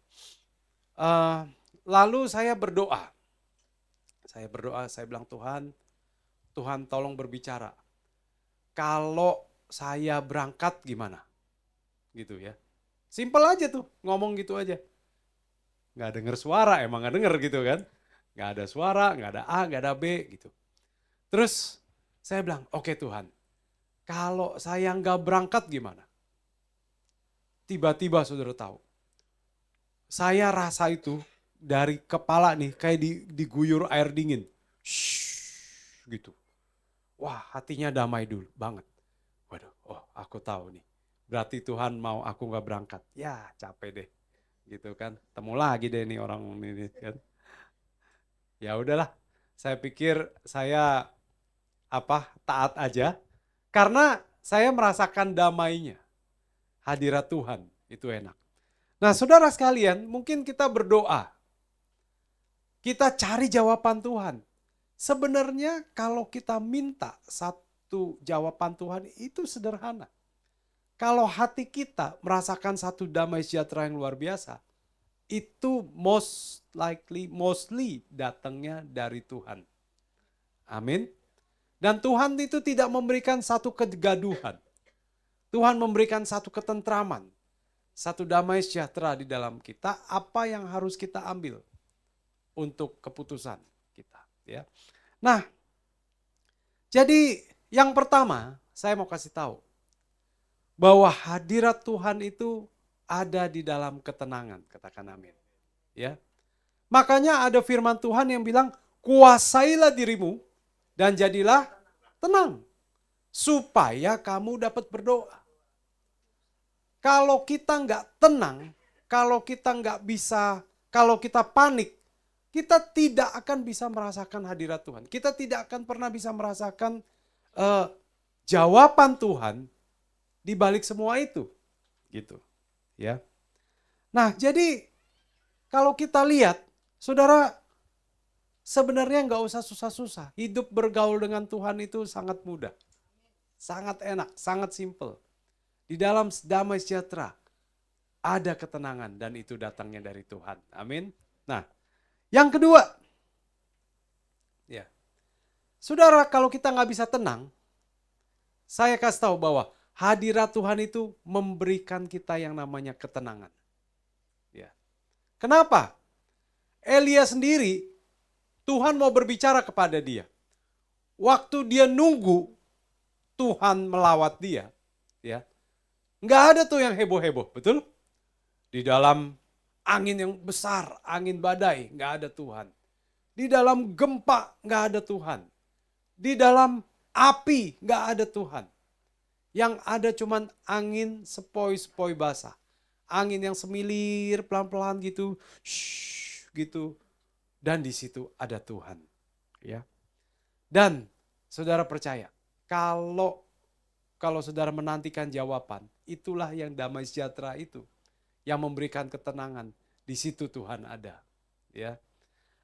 Speaker 3: Lalu saya berdoa. Saya bilang Tuhan tolong berbicara. Kalau saya berangkat gimana? Gitu ya. Simpel aja tuh, ngomong gitu aja. Nggak denger suara, emang nggak denger gitu kan. Nggak ada suara, nggak ada A, nggak ada B gitu. Terus saya bilang, oke Tuhan, kalau saya nggak berangkat gimana? Tiba-tiba saudara tahu, saya rasa itu dari kepala nih kayak diguyur air dingin. Shhh, gitu. Wah, hatinya damai dulu banget. Waduh, oh aku tahu nih. Berarti Tuhan mau aku nggak berangkat. Ya capek deh, gitu kan. Temu lagi deh nih orang ini kan. Ya udahlah, saya pikir saya taat aja. Karena saya merasakan damainya. Hadirat Tuhan, itu enak. Nah saudara sekalian, mungkin kita berdoa. Kita cari jawaban Tuhan. Sebenarnya kalau kita minta satu jawaban Tuhan itu sederhana. Kalau hati kita merasakan satu damai sejahtera yang luar biasa, itu mostly datangnya dari Tuhan. Amin. Dan Tuhan itu tidak memberikan satu kegaduhan. Tuhan memberikan satu ketentraman, satu damai sejahtera di dalam kita, apa yang harus kita ambil untuk keputusan kita. Ya. Nah, jadi yang pertama saya mau kasih tahu, bahwa hadirat Tuhan itu ada di dalam ketenangan, katakan amin. Ya. Makanya ada firman Tuhan yang bilang, kuasailah dirimu dan jadilah tenang, supaya kamu dapat berdoa. Kalau kita nggak tenang, kalau kita nggak bisa, kalau kita panik, kita tidak akan bisa merasakan hadirat Tuhan. Kita tidak akan pernah bisa merasakan jawaban Tuhan di balik semua itu, gitu, ya. Nah, jadi kalau kita lihat, saudara, sebenarnya nggak usah susah-susah. Hidup bergaul dengan Tuhan itu sangat mudah, sangat enak, sangat simple. Di dalam damai sejahtera ada ketenangan dan itu datangnya dari Tuhan. Amin. Nah, yang kedua, ya, saudara, kalau kita nggak bisa tenang, saya kasih tahu bahwa hadirat Tuhan itu memberikan kita yang namanya ketenangan. Ya. Kenapa? Elia sendiri, Tuhan mau berbicara kepada dia. Waktu dia nunggu Tuhan melawat dia, ya, nggak ada tuh yang heboh-heboh, betul? Di dalam angin yang besar, angin badai, nggak ada Tuhan. Di dalam gempa, nggak ada Tuhan. Di dalam api, nggak ada Tuhan. Yang ada cuman angin sepoi-sepoi basah. Angin yang semilir pelan-pelan gitu. Shhh, gitu. Dan di situ ada Tuhan. Ya. Dan saudara percaya, kalau saudara menantikan jawaban, itulah yang damai sejahtera itu. Yang memberikan ketenangan. Di situ Tuhan ada. Ya.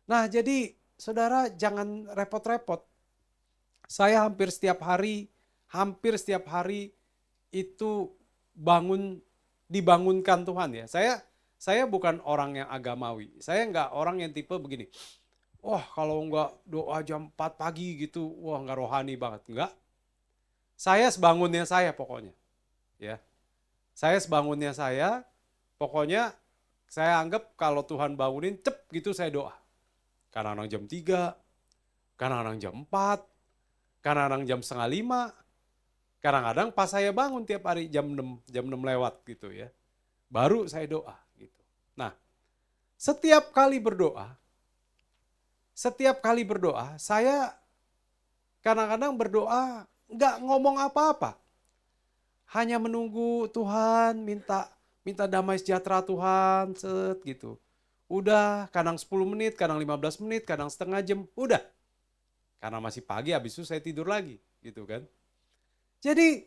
Speaker 3: Nah jadi saudara jangan repot-repot. Saya hampir setiap hari itu dibangunkan Tuhan ya. Saya bukan orang yang agamawi. Saya enggak orang yang tipe begini. Wah kalau enggak doa jam 4 pagi gitu, wah enggak rohani banget. Enggak. Saya sebangunnya saya pokoknya. Ya. Saya sebangunnya saya, pokoknya saya anggap kalau Tuhan bangunin, cep gitu saya doa. Kadang-kadang jam 3, kadang-kadang jam 4, kadang-kadang jam setengah 5, kadang-kadang pas saya bangun tiap hari jam 6 lewat gitu ya. Baru saya doa gitu. Nah, setiap kali berdoa, saya kadang-kadang berdoa nggak ngomong apa-apa. Hanya menunggu Tuhan, minta damai sejahtera Tuhan, gitu. Udah, kadang 10 menit, kadang 15 menit, kadang setengah jam, udah. Karena masih pagi, habis itu saya tidur lagi, gitu kan. Jadi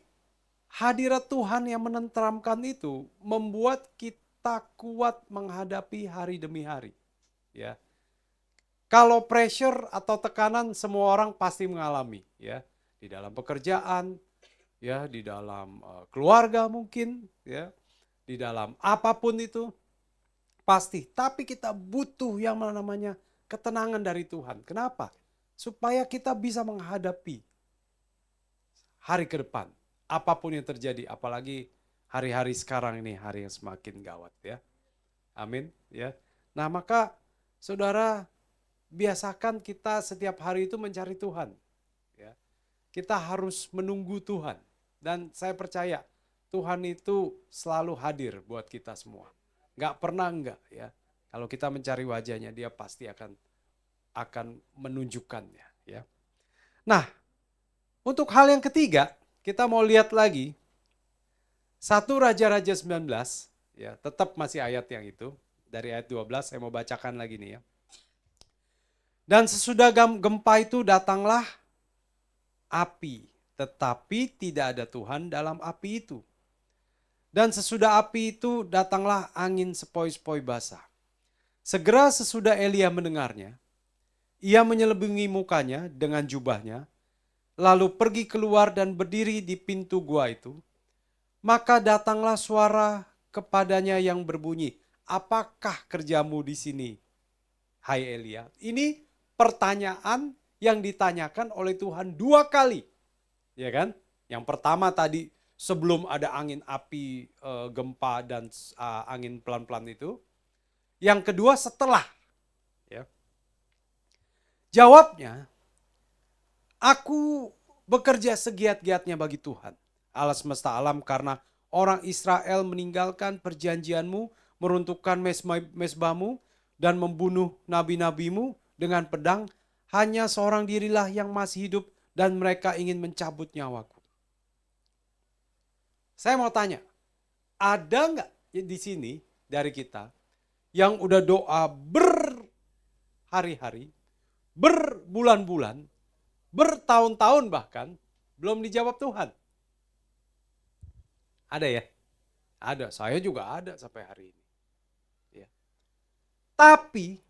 Speaker 3: hadirat Tuhan yang menenteramkan itu membuat kita kuat menghadapi hari demi hari. Ya. Kalau pressure atau tekanan semua orang pasti mengalami, ya. Di dalam pekerjaan, ya, di dalam keluarga mungkin, ya, di dalam apapun itu pasti. Tapi kita butuh yang namanya ketenangan dari Tuhan. Kenapa? Supaya kita bisa menghadapi hari ke depan, apapun yang terjadi, apalagi hari-hari sekarang ini hari yang semakin gawat, ya. Amin, ya. Nah, maka saudara, biasakan kita setiap hari itu mencari Tuhan, ya. Kita harus menunggu Tuhan, dan saya percaya Tuhan itu selalu hadir buat kita semua. Nggak pernah enggak, ya. Kalau kita mencari wajahnya, dia pasti akan menunjukkannya, ya. Nah, untuk hal yang ketiga, kita mau lihat lagi 1 Raja-Raja 19, ya, tetap masih ayat yang itu. Dari ayat 12 saya mau bacakan lagi nih, ya. Dan sesudah gempa itu datanglah api, tetapi tidak ada Tuhan dalam api itu. Dan sesudah api itu datanglah angin sepoi-sepoi basah. Segera sesudah Elia mendengarnya, ia menyelubungi mukanya dengan jubahnya, lalu pergi keluar dan berdiri di pintu gua itu. Maka datanglah suara kepadanya yang berbunyi, apakah kerjamu di sini, hai Elia? Ini pertanyaan yang ditanyakan oleh Tuhan 2 kali, ya kan? Yang pertama tadi sebelum ada angin api, gempa dan angin pelan-pelan itu. Yang kedua setelah, ya. Jawabnya, aku bekerja segiat-giatnya bagi Tuhan, Allah semesta alam, karena orang Israel meninggalkan perjanjianmu, meruntuhkan mezbahmu, dan membunuh nabi-nabimu dengan pedang. Hanya seorang dirilah yang masih hidup, dan mereka ingin mencabut nyawaku. Saya mau tanya, ada nggak di sini dari kita yang udah doa berhari-hari, berbulan-bulan, bertahun-tahun bahkan, belum dijawab Tuhan? Ada ya? Ada, saya juga ada sampai hari ini. Ya. Tapi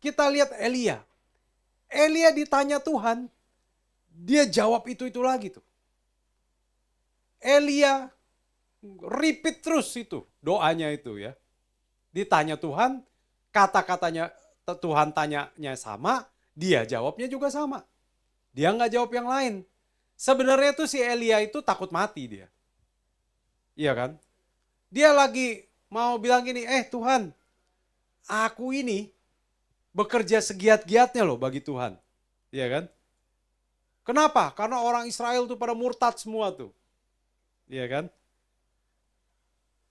Speaker 3: kita lihat Elia. Elia ditanya Tuhan, dia jawab itu lagi tuh. Elia repeat terus itu doanya itu, ya. Ditanya Tuhan, kata-katanya Tuhan tanyanya sama, dia jawabnya juga sama. Dia nggak jawab yang lain. Sebenarnya tuh si Elia itu takut mati dia. Iya kan? Dia lagi mau bilang gini, Tuhan, aku ini bekerja segiat-giatnya loh bagi Tuhan. Iya kan? Kenapa? Karena orang Israel tuh pada murtad semua tuh. Iya kan?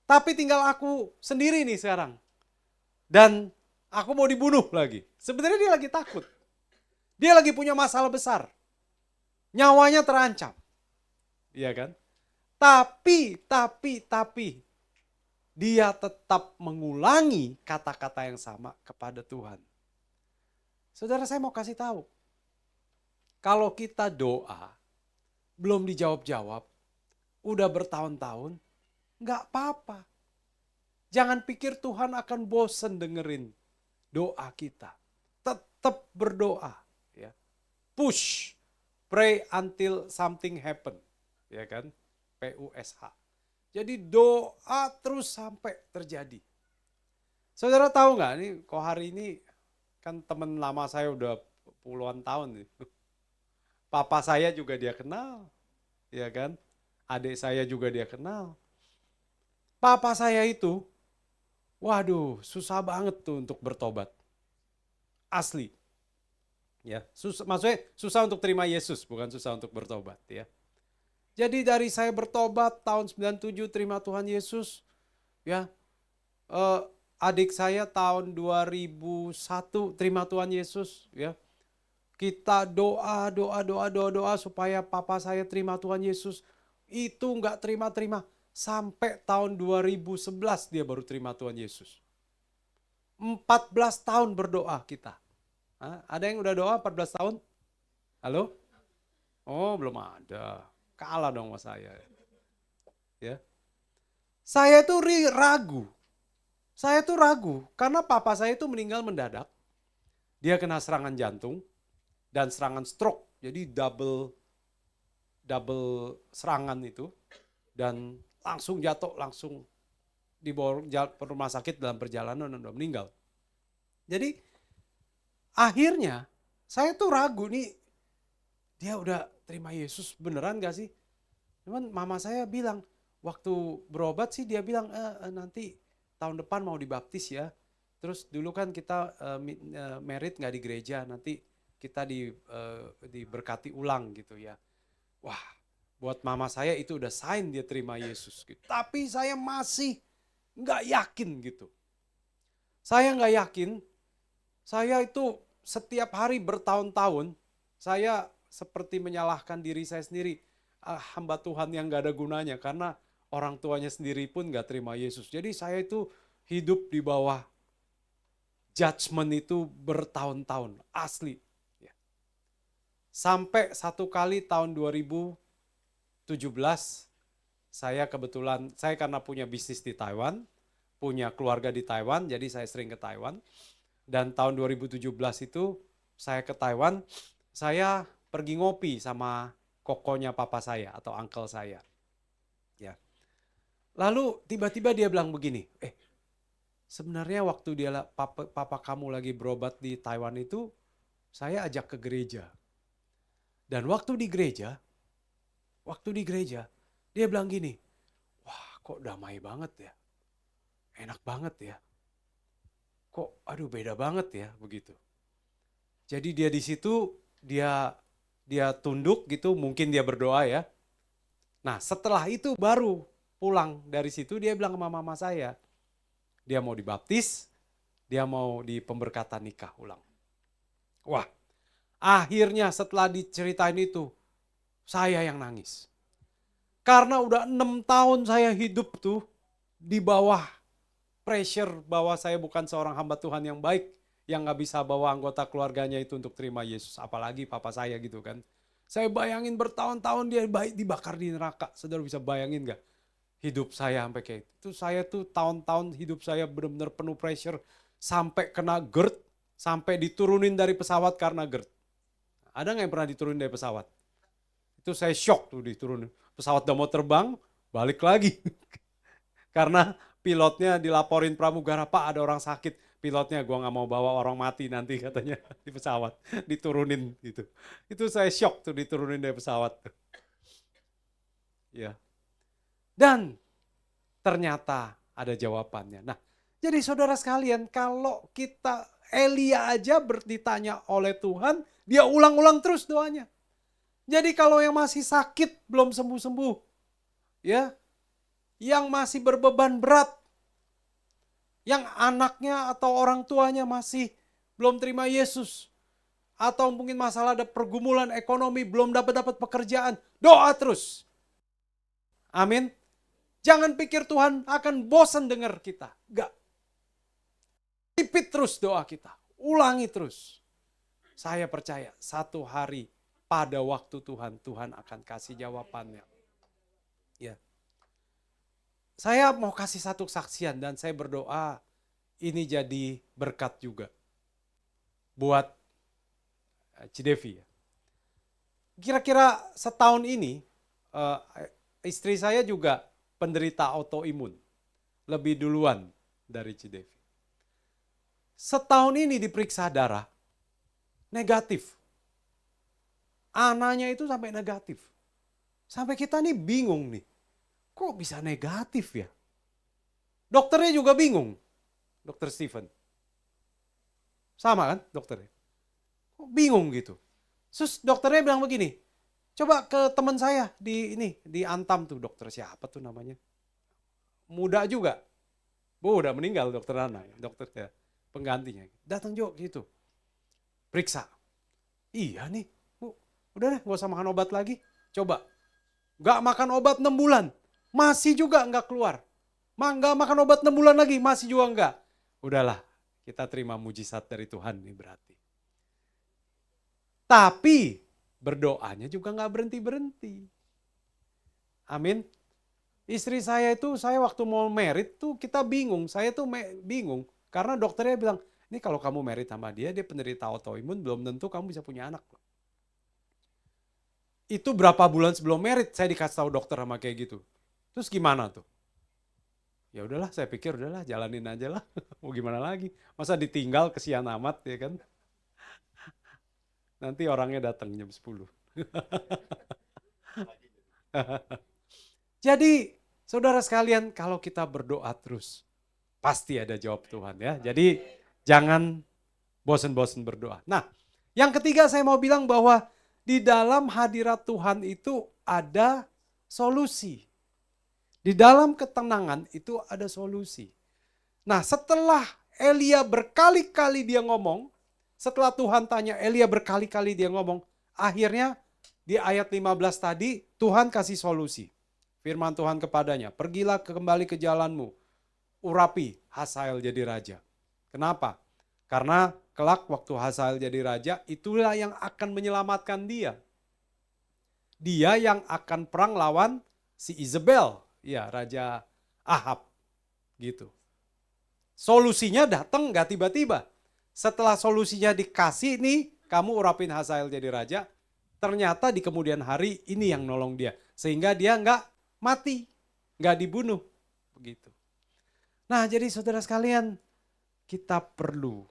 Speaker 3: Tapi tinggal aku sendiri nih sekarang. Dan aku mau dibunuh lagi. Sebenarnya dia lagi takut. Dia lagi punya masalah besar. Nyawanya terancam. Iya kan? Tapi dia tetap mengulangi kata-kata yang sama kepada Tuhan. Saudara, saya mau kasih tahu. Kalau kita doa belum dijawab-jawab, udah bertahun-tahun, nggak apa-apa. Jangan pikir Tuhan akan bosen dengerin doa kita. Tetap berdoa, ya. Push, pray until something happen, ya kan? PUSH. Jadi doa terus sampai terjadi. Saudara tahu nggak, nih kok hari ini kan teman lama saya udah puluhan tahun nih. Papa saya juga dia kenal, ya kan? Adik saya juga dia kenal. Papa saya itu, waduh, susah banget tuh untuk bertobat. Asli. Ya, maksudnya susah untuk terima Yesus, bukan susah untuk bertobat, ya. Jadi dari saya bertobat tahun 97 terima Tuhan Yesus, ya. Adik saya tahun 2001 terima Tuhan Yesus, ya. Kita doa supaya papa saya terima Tuhan Yesus. Itu enggak terima-terima. Sampai tahun 2011 dia baru terima Tuhan Yesus. 14 tahun berdoa kita. Ada yang udah doa 14 tahun? Halo? Oh, belum ada. Kalah dong sama saya. Ya. Saya tuh ragu. Saya tuh ragu karena papa saya itu meninggal mendadak. Dia kena serangan jantung dan serangan stroke. Jadi double double serangan itu. Dan langsung jatuh, langsung dibawa ke rumah sakit dalam perjalanan dan udah meninggal. Jadi akhirnya saya tuh ragu nih, dia udah terima Yesus beneran gak sih? Cuman mama saya bilang, waktu berobat sih dia bilang nanti tahun depan mau dibaptis ya. Terus dulu kan kita merit gak di gereja, nanti kita diberkati ulang gitu ya. Wah, buat mama saya itu udah sign dia terima Yesus gitu. Tapi saya masih gak yakin gitu. Saya gak yakin, saya itu setiap hari bertahun-tahun, saya seperti menyalahkan diri saya sendiri. Hamba Tuhan yang gak ada gunanya, karena orang tuanya sendiri pun gak terima Yesus. Jadi saya itu hidup di bawah judgment itu bertahun-tahun, asli. Sampai satu kali tahun 2017, saya kebetulan, saya karena punya bisnis di Taiwan, punya keluarga di Taiwan, jadi saya sering ke Taiwan. Dan tahun 2017 itu saya ke Taiwan, saya pergi ngopi sama kokonya papa saya atau uncle saya. Ya. Lalu tiba-tiba dia bilang begini, sebenarnya waktu papa kamu lagi berobat di Taiwan itu, saya ajak ke gereja. Dan waktu di gereja, dia bilang gini, wah kok damai banget ya, enak banget ya, kok aduh beda banget ya begitu. Jadi dia di situ, dia tunduk gitu, mungkin dia berdoa ya. Nah setelah itu baru pulang dari situ dia bilang sama mama saya, dia mau dibaptis, dia mau di pemberkatan nikah ulang. Wah, akhirnya setelah diceritain itu, saya yang nangis. Karena udah 6 tahun saya hidup tuh di bawah pressure bahwa saya bukan seorang hamba Tuhan yang baik, yang gak bisa bawa anggota keluarganya itu untuk terima Yesus. Apalagi papa saya gitu kan. Saya bayangin bertahun-tahun dia dibakar di neraka. Saudara bisa bayangin gak? Hidup saya sampai kayak itu. Saya tuh tahun-tahun hidup saya benar-benar penuh pressure. Sampai kena GERD, sampai diturunin dari pesawat karena GERD. Ada gak yang pernah diturunin dari pesawat? Itu saya shock tuh diturunin. Pesawat udah mau terbang, balik lagi. Karena pilotnya dilaporin pramugara, Pak ada orang sakit. Pilotnya, gua gak mau bawa orang mati nanti katanya di pesawat. Diturunin gitu. Itu saya shock tuh diturunin dari pesawat. Ya. Dan ternyata ada jawabannya. Nah, jadi saudara sekalian, kalau kita Elia aja ditanya oleh Tuhan, dia ulang-ulang terus doanya. Jadi kalau yang masih sakit, belum sembuh-sembuh, ya, yang masih berbeban berat, yang anaknya atau orang tuanya masih belum terima Yesus, atau mungkin masalah ada pergumulan ekonomi, belum dapat pekerjaan, doa terus. Amin. Jangan pikir Tuhan akan bosan dengar kita. Enggak. Repeat terus doa kita. Ulangi terus. Saya percaya satu hari pada waktu Tuhan akan kasih jawabannya. Ya. Saya mau kasih satu kesaksian dan saya berdoa ini jadi berkat juga buat Cidevi. Kira-kira setahun ini istri saya juga penderita autoimun. Lebih duluan dari Cidevi. Setahun ini diperiksa darah, negatif. Anaknya itu sampai negatif. Sampai kita nih bingung nih. Kok bisa negatif ya? Dokternya juga bingung. Dokter Stephen. Sama kan dokternya? Kok bingung gitu. Terus dokternya bilang begini, coba ke teman saya di Antam tuh, dokter siapa tuh namanya? Muda juga. Udah meninggal dokter Nana, dokter penggantinya. Datang juga gitu. Periksa. Iya nih, Bu. Udah deh, gak usah makan obat lagi. Coba. Gak makan obat 6 bulan. Masih juga gak keluar. Gak makan obat 6 bulan lagi, masih juga enggak. Udahlah, kita terima mujizat dari Tuhan nih berarti. Tapi berdoanya juga gak berhenti-berhenti. Amin. Istri saya itu, saya waktu mau merit tuh kita bingung. Saya tuh bingung. Karena dokternya bilang, ini kalau kamu merit sama dia penderita autoimun, belum tentu kamu bisa punya anak. Itu berapa bulan sebelum merit saya dikasih tahu dokter sama kayak gitu. Terus gimana tuh? Ya udahlah, saya pikir udahlah jalanin aja lah. Mau gimana lagi? Masa ditinggal kesian amat ya kan? Nanti orangnya datang jam 10. Jadi saudara sekalian, kalau kita berdoa terus, pasti ada jawab Tuhan ya. Jadi jangan bosen-bosen berdoa. Nah, yang ketiga saya mau bilang bahwa di dalam hadirat Tuhan itu ada solusi. Di dalam ketenangan itu ada solusi. Nah, setelah Elia berkali-kali dia ngomong, setelah Tuhan tanya Elia berkali-kali dia ngomong, akhirnya di ayat 15 tadi Tuhan kasih solusi. Firman Tuhan kepadanya, pergilah kembali ke jalanmu, urapi Hazael jadi raja. Kenapa? Karena kelak waktu Hazael jadi raja, itulah yang akan menyelamatkan dia. Dia yang akan perang lawan si Isabel, ya Raja Ahab, gitu. Solusinya datang gak tiba-tiba. Setelah solusinya dikasih nih, kamu urapin Hazael jadi raja, ternyata di kemudian hari ini yang nolong dia. Sehingga dia gak mati, gak dibunuh. Begitu. Nah jadi saudara sekalian, kita perlu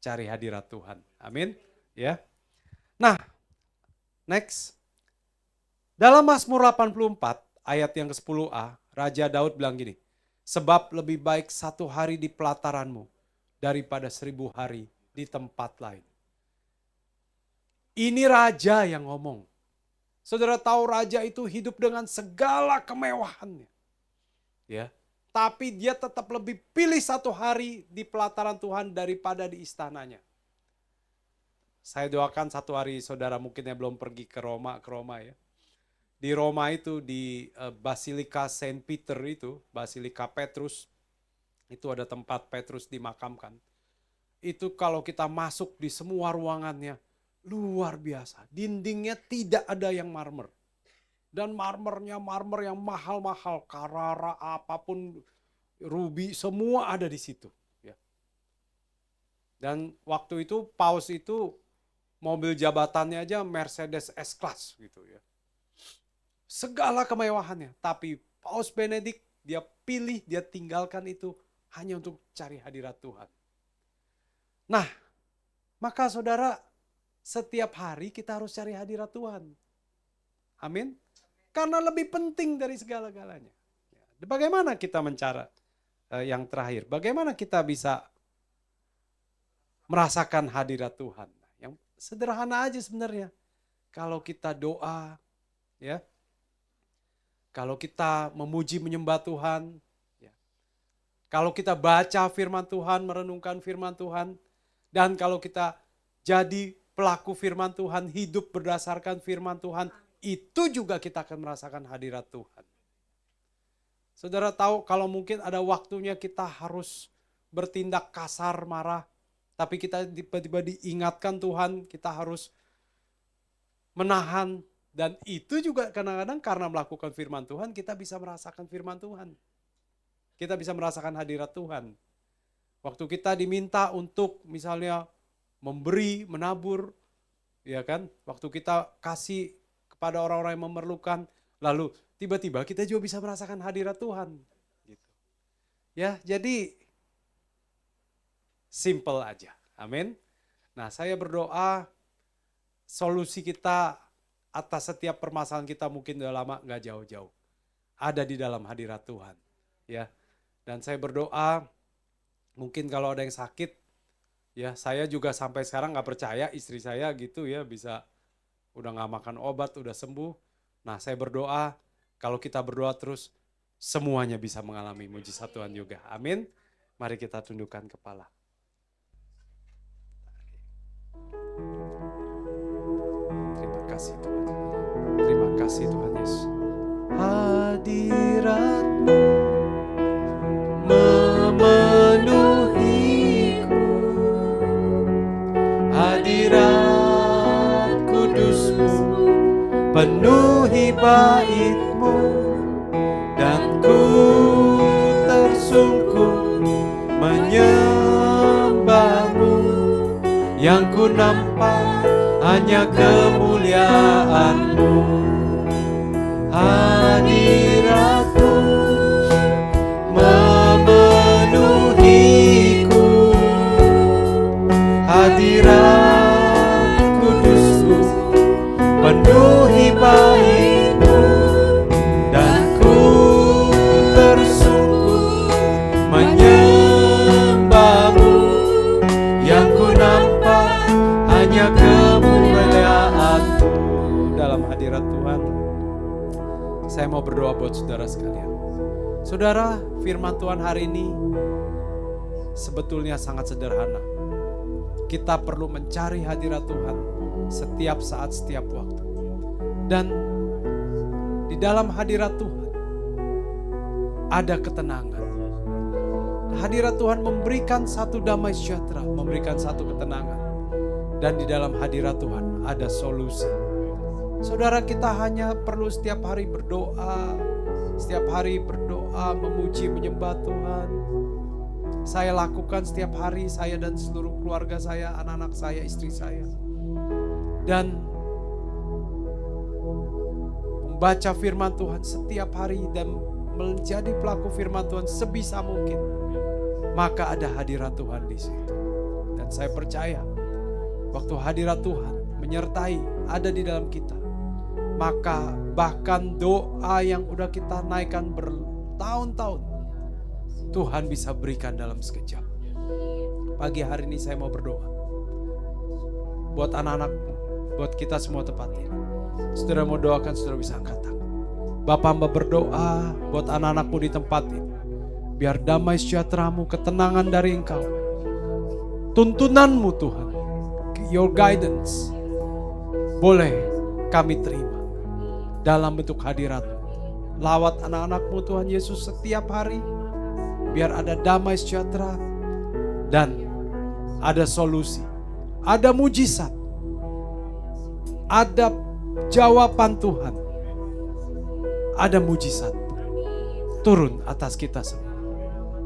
Speaker 3: cari hadirat Tuhan. Amin. Ya. Nah, next. Dalam Mazmur 84 ayat yang ke-10a, Raja Daud bilang gini, sebab lebih baik 1 hari di pelataranmu daripada 1000 hari di tempat lain. Ini raja yang ngomong. Saudara tahu raja itu hidup dengan segala kemewahannya. Ya. Tapi dia tetap lebih pilih 1 hari di pelataran Tuhan daripada di istananya. Saya doakan 1 hari saudara mungkin yang belum pergi ke Roma ya. Di Roma itu di Basilika Saint Peter itu, Basilika Petrus, itu ada tempat Petrus dimakamkan. Itu kalau kita masuk di semua ruangannya, luar biasa. Dindingnya tidak ada yang marmer. Dan marmernya marmer yang mahal-mahal, Carrara apapun, ruby, semua ada di situ. Ya. Dan waktu itu Paus itu mobil jabatannya aja Mercedes S-Class gitu ya. Segala kemewahannya, tapi Paus Benedict dia pilih, dia tinggalkan itu hanya untuk cari hadirat Tuhan. Nah, maka saudara, setiap hari kita harus cari hadirat Tuhan. Amin. Karena lebih penting dari segala-galanya. Bagaimana kita mencari yang terakhir? Bagaimana kita bisa merasakan hadirat Tuhan? Yang sederhana aja sebenarnya. Kalau kita doa, ya. Kalau kita memuji menyembah Tuhan, ya. Kalau kita baca firman Tuhan, merenungkan firman Tuhan, dan kalau kita jadi pelaku firman Tuhan, hidup berdasarkan firman Tuhan, itu juga kita akan merasakan hadirat Tuhan. Saudara tahu kalau mungkin ada waktunya kita harus bertindak kasar, marah, tapi kita tiba-tiba diingatkan Tuhan, kita harus menahan. Dan itu juga kadang-kadang karena melakukan firman Tuhan, kita bisa merasakan firman Tuhan. Kita bisa merasakan hadirat Tuhan. Waktu kita diminta untuk misalnya memberi, menabur, ya kan? Waktu kita kasih kepada orang-orang yang memerlukan, lalu tiba-tiba kita juga bisa merasakan hadirat Tuhan. Gitu. Ya, jadi simple aja. Amin. Nah, saya berdoa solusi kita atas setiap permasalahan kita mungkin udah lama gak jauh-jauh. Ada di dalam hadirat Tuhan. Ya. Dan saya berdoa, mungkin kalau ada yang sakit, ya saya juga sampai sekarang gak percaya istri saya gitu ya bisa udah gak makan obat, udah sembuh. Nah saya berdoa, kalau kita berdoa terus, semuanya bisa mengalami mujizat Tuhan juga. Amin. Mari kita tundukkan kepala. Terima kasih Tuhan. Terima kasih Tuhan Yesus. Hadirat-Mu memenuhiku, hadirat kudus-Mu penuhi bait-Mu, dan ku tersungkur menyembah-Mu. Yang ku nampak hanya kemuliaan kemuliaan-Mu. Hadirat-Mu memenuhiku, hadirat kudus-Mu penuhi bait-Mu, dan ku tersungkur menyembah-Mu. Yang ku nampak hanya kemuliaan-Mu. Dalam hadirat Tuhan, saya mau berdoa buat saudara sekalian. Saudara, firman Tuhan hari ini sebetulnya sangat sederhana. Kita perlu mencari hadirat Tuhan setiap saat, setiap waktu. Dan di dalam hadirat Tuhan ada ketenangan. Hadirat Tuhan memberikan satu damai sejahtera, memberikan satu ketenangan. Dan di dalam hadirat Tuhan ada solusi. Saudara, kita hanya perlu setiap hari berdoa, memuji, menyembah Tuhan. Saya lakukan setiap hari, saya dan seluruh keluarga saya, anak-anak saya, istri saya. Dan membaca firman Tuhan setiap hari dan menjadi pelaku firman Tuhan sebisa mungkin. Maka ada hadirat Tuhan di situ. Dan saya percaya waktu hadirat Tuhan menyertai, ada di dalam kita, maka bahkan doa yang udah kita naikkan bertahun-tahun, Tuhan bisa berikan dalam sekejap. Pagi hari ini saya mau berdoa buat anak-anakmu, buat kita semua tempat ini. Saudara mau doakan, saudara bisa angkat tangan. Bapak hamba berdoa buat anak-anakmu di tempat ini. Biar damai sejahtera-Mu, ketenangan dari Engkau, tuntunanmu Tuhan, your guidance, boleh kami terima dalam bentuk hadirat-Mu. Lawat anak-anak-Mu Tuhan Yesus setiap hari, biar ada damai sejahtera dan ada solusi, ada mujizat, ada jawaban Tuhan, ada mujizat turun atas kita semua.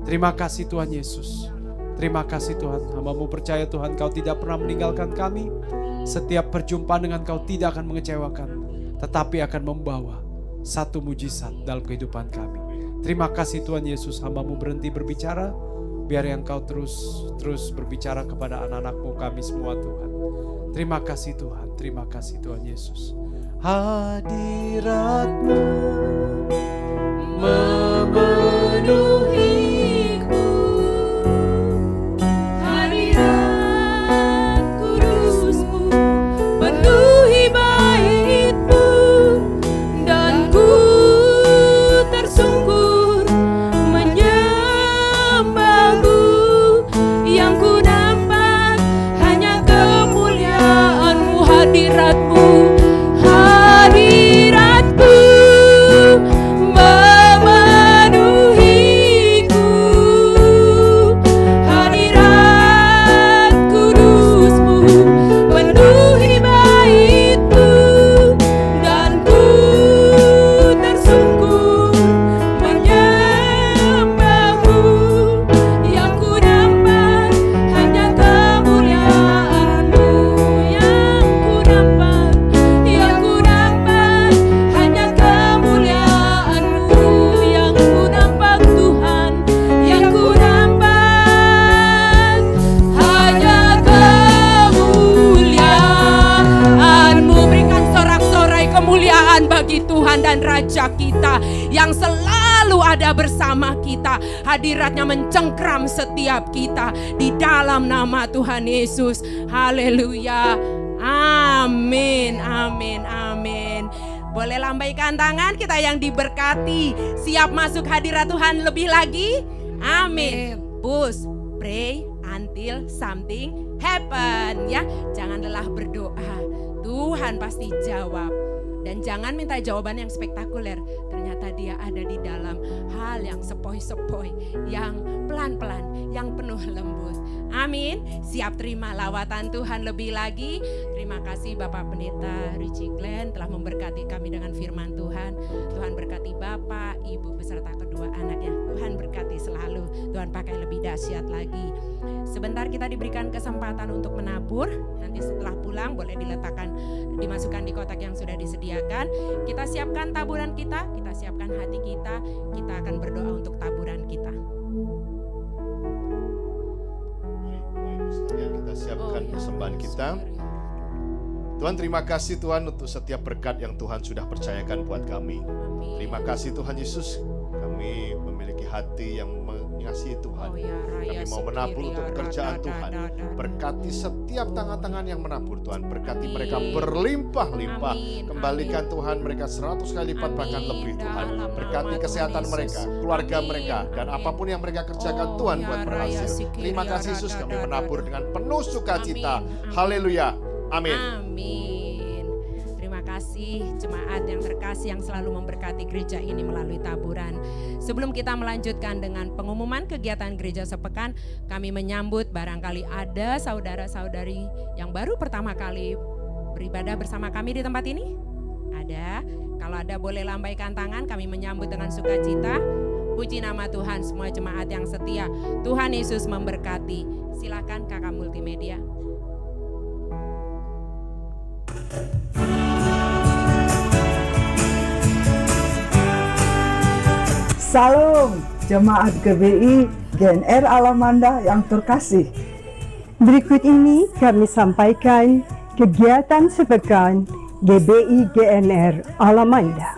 Speaker 3: Terima kasih Tuhan Yesus. Terima kasih Tuhan. Hamba-Mu percaya Tuhan, Kau tidak pernah meninggalkan kami. Setiap perjumpaan dengan Kau tidak akan mengecewakan, tetapi akan membawa satu mujizat dalam kehidupan kami. Terima kasih Tuhan Yesus. Hamba-Mu berhenti berbicara, biar yang Kau terus berbicara kepada anak-anak-Mu kami semua Tuhan. Terima kasih Tuhan. Terima kasih Tuhan Yesus. Hadirat-Mu memenuhiku,
Speaker 2: Hadirat kudus-Mu penuhi bait-Mu, dan ku tersungkur menyembah-Mu. Yang ku nampak hanya kemuliaan-Mu, hadirat-Mu, hadirat-Mu memenuhiku, hadirat kudus-Mu penuhi bait-Mu, dan ku tersungkur menyembah-Mu. Yang ku nampak hanya kemuliaan-Mu, yang ku nampak hanya kemuliaan-Mu, yang ku nampak Tuhan, yang ku nampak hanya kemuliaan-Mu. Berikan sorak-sorai kemuliaan bagi Tuhan dan Raja kita yang selalu ada bersama kita. Hadiratnya mencengkram setiap kita di dalam nama Tuhan Yesus. Haleluya. Amin, amin, amin. Boleh lambaikan tangan kita yang diberkati. Siap masuk hadirat Tuhan lebih lagi? Amin. Push, pray until something happen, ya. Jangan lelah berdoa. Tuhan pasti jawab. Dan jangan minta jawaban yang spektakuler. Ternyata Dia ada di dalam hal yang sepoi-sepoi, yang pelan-pelan, yang penuh lembut.
Speaker 1: Amin. Siap terima lawatan Tuhan lebih lagi. Terima kasih Bapak Pendeta Richie Glenn telah memberkati kami dengan firman Tuhan. Tuhan berkati Bapak, Ibu beserta kedua anaknya. Tuhan berkati selalu. Tuhan pakai lebih dahsyat lagi. Sebentar kita diberikan kesempatan untuk menabur. Nanti setelah pulang boleh dimasukkan di kotak yang sudah disediakan. Kita siapkan taburan kita siapkan hati kita akan berdoa untuk taburan kita.
Speaker 4: Kita siapkan persembahan kita. Tuhan, terima kasih Tuhan untuk setiap berkat yang Tuhan sudah percayakan buat kami. Terima kasih Tuhan Yesus, kami memiliki hati yang mengasihi Tuhan. Kami mau menabur untuk pekerjaan Tuhan. Berkati setiap tangan-tangan yang menabur Tuhan. Berkati mereka berlimpah-limpah. Kembalikan Tuhan mereka 100 kali lipat bahkan lebih Tuhan. Berkati kesehatan mereka, keluarga mereka, dan apapun yang mereka kerjakan Tuhan buat berhasil. Terima kasih Yesus, kami menabur dengan penuh sukacita. Haleluya. Amin.
Speaker 1: Amin. Terima kasih jemaat yang terkasih yang selalu memberkati gereja ini melalui taburan. Sebelum kita melanjutkan dengan pengumuman kegiatan gereja sepekan, kami menyambut barangkali ada saudara-saudari yang baru pertama kali beribadah bersama kami di tempat ini. Ada? Kalau ada boleh lambaikan tangan, kami menyambut dengan sukacita. Puji nama Tuhan, semua jemaat yang setia. Tuhan Yesus memberkati. Silakan kakak multimedia.
Speaker 5: Salam jemaat GBI GNR Alamanda yang terkasih. Berikut ini kami sampaikan kegiatan sepekan GBI GNR Alamanda.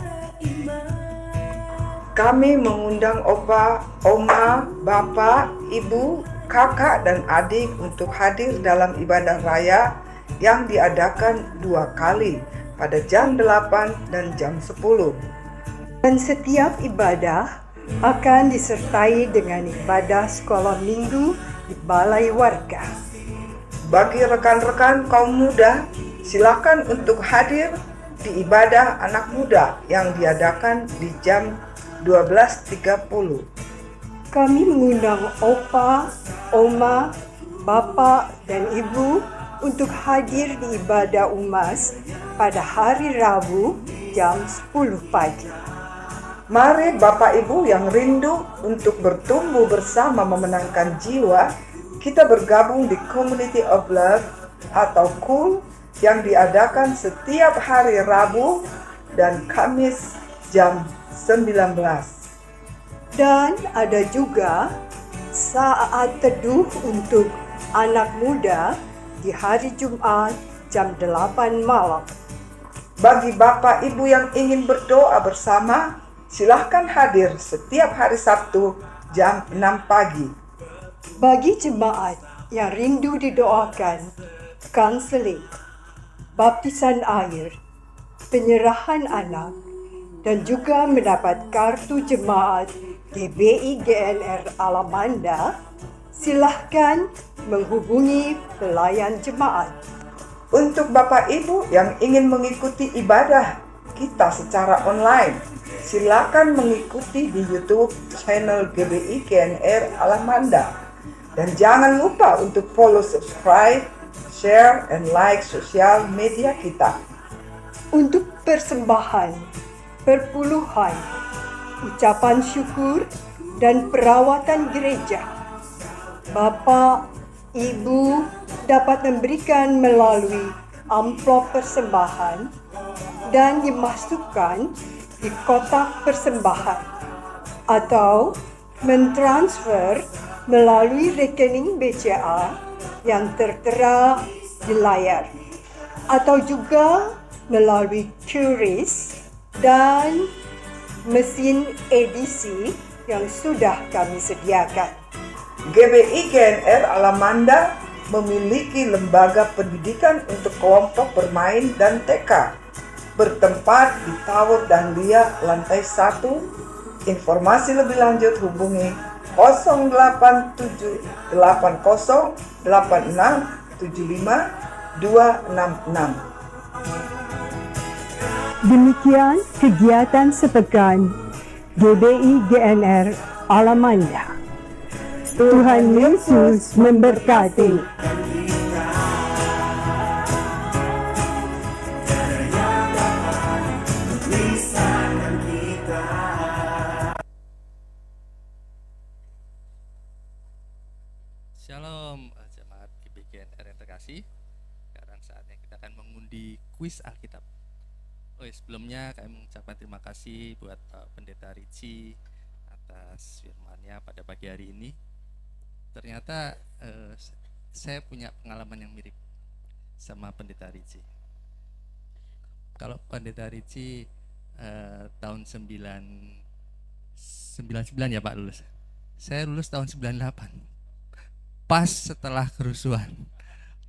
Speaker 5: Kami mengundang opa, oma, bapak, ibu, kakak dan adik untuk hadir dalam ibadah raya yang diadakan 2 kali pada jam 8 dan jam 10. Dan setiap ibadah akan disertai dengan ibadah sekolah minggu di balai warga. Bagi rekan-rekan kaum muda, silakan untuk hadir di ibadah anak muda yang diadakan di jam 12.30. Kami mengundang opa, oma, bapak, dan ibu untuk hadir di ibadah UMAS pada hari Rabu jam 10 pagi. Mari Bapak Ibu yang rindu untuk bertumbuh bersama memenangkan jiwa, kita bergabung di Community of Love atau KUL yang diadakan setiap hari Rabu dan Kamis jam 19. Dan ada juga saat teduh untuk anak muda di hari Jumat jam 8 malam. Bagi Bapak Ibu yang ingin berdoa bersama, silahkan hadir setiap hari Sabtu jam 6 pagi. Bagi jemaat yang rindu didoakan, konseling, baptisan air, penyerahan anak, dan juga mendapat kartu jemaat GBI GNR Alamanda, silahkan menghubungi pelayan jemaat. Untuk Bapak Ibu yang ingin mengikuti ibadah kita secara online, silakan mengikuti di YouTube channel GBI GNR Alamanda. Dan jangan lupa untuk follow, subscribe, share, and like sosial media kita. Untuk persembahan, perpuluhan, ucapan syukur, dan perawatan gereja, Bapak, Ibu dapat memberikan melalui amplop persembahan dan dimasukkan di kotak persembahan atau mentransfer melalui rekening BCA yang tertera di layar atau juga melalui QRIS dan mesin edisi yang sudah kami sediakan. GBI GNR Alamanda memiliki lembaga pendidikan untuk kelompok bermain dan TK bertempat di Tower Dahlia lantai 1. Informasi lebih lanjut hubungi 087808675266. Demikian kegiatan sepekan GBI GNR Alamanda. Tuhan Yesus memberkati.
Speaker 6: Shalom, jemaat GBGNR yang terkasih. Sekarang saatnya kita akan mengundi kuis Alkitab. Sebelumnya kami mengucapkan terima kasih buat Pendeta Ricci atas firman-Nya pada pagi hari ini. Ternyata saya punya pengalaman yang mirip sama Pendeta Ricci. Kalau Pendeta Ricci tahun 99 ya Pak lulus. Saya lulus tahun 98. Pas setelah kerusuhan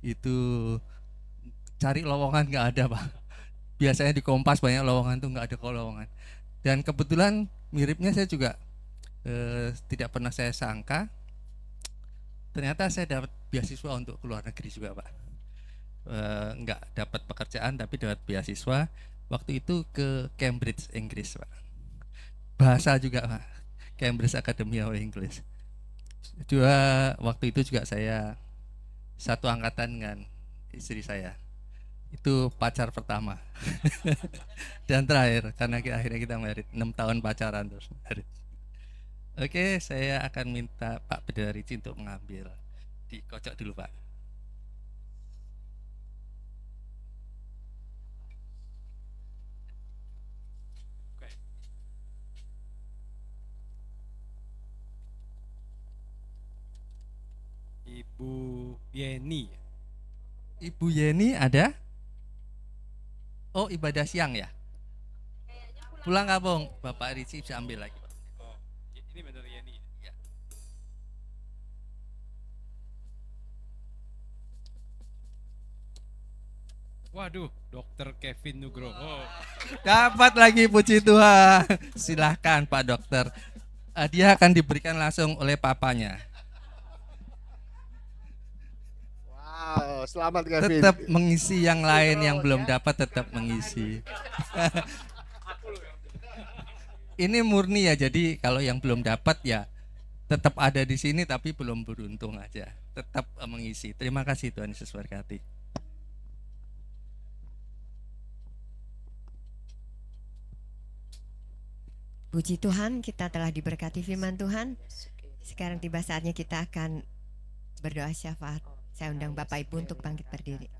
Speaker 6: itu cari lowongan nggak ada Pak. Biasanya di Kompas banyak lowongan tuh, nggak ada lowongan. Dan kebetulan miripnya saya juga tidak pernah saya sangka ternyata saya dapat beasiswa untuk ke luar negeri juga Pak. Nggak dapat pekerjaan tapi dapat beasiswa waktu itu ke Cambridge Inggris Pak. Bahasa juga Pak, Cambridge Academy of English. Waktu itu juga saya satu angkatan dengan istri saya. Itu pacar pertama dan terakhir, karena akhirnya kita married 6 tahun pacaran terus married. Oke, saya akan minta Pak Pendeta Ricci untuk mengambil. Dikocok dulu Pak.
Speaker 3: Ibu Yeni.
Speaker 6: Ibu Yeni ada? Oh, ibadah siang ya? Pulang kampung. Bapak Ricci bisa ambil lagi Pak.
Speaker 3: Oh, ini benar Yeni.
Speaker 6: Ya.
Speaker 3: Waduh, Dokter Kevin Nugroho.
Speaker 6: Dapat lagi, puji Tuhan. Silahkan Pak Dokter. Dia akan diberikan langsung oleh papanya.
Speaker 4: Wow, selamat Kevin.
Speaker 6: Tetap mengisi yang lain yang belum dapat, tetap mengisi. Ini murni ya, jadi kalau yang belum dapat ya tetap ada di sini tapi belum beruntung aja. Tetap mengisi. Terima kasih, Tuhan Yesus berkati.
Speaker 7: Puji Tuhan, kita telah diberkati firman Tuhan. Sekarang tiba saatnya kita akan berdoa syafaat. Saya undang Bapak Ibu untuk bangkit berdiri.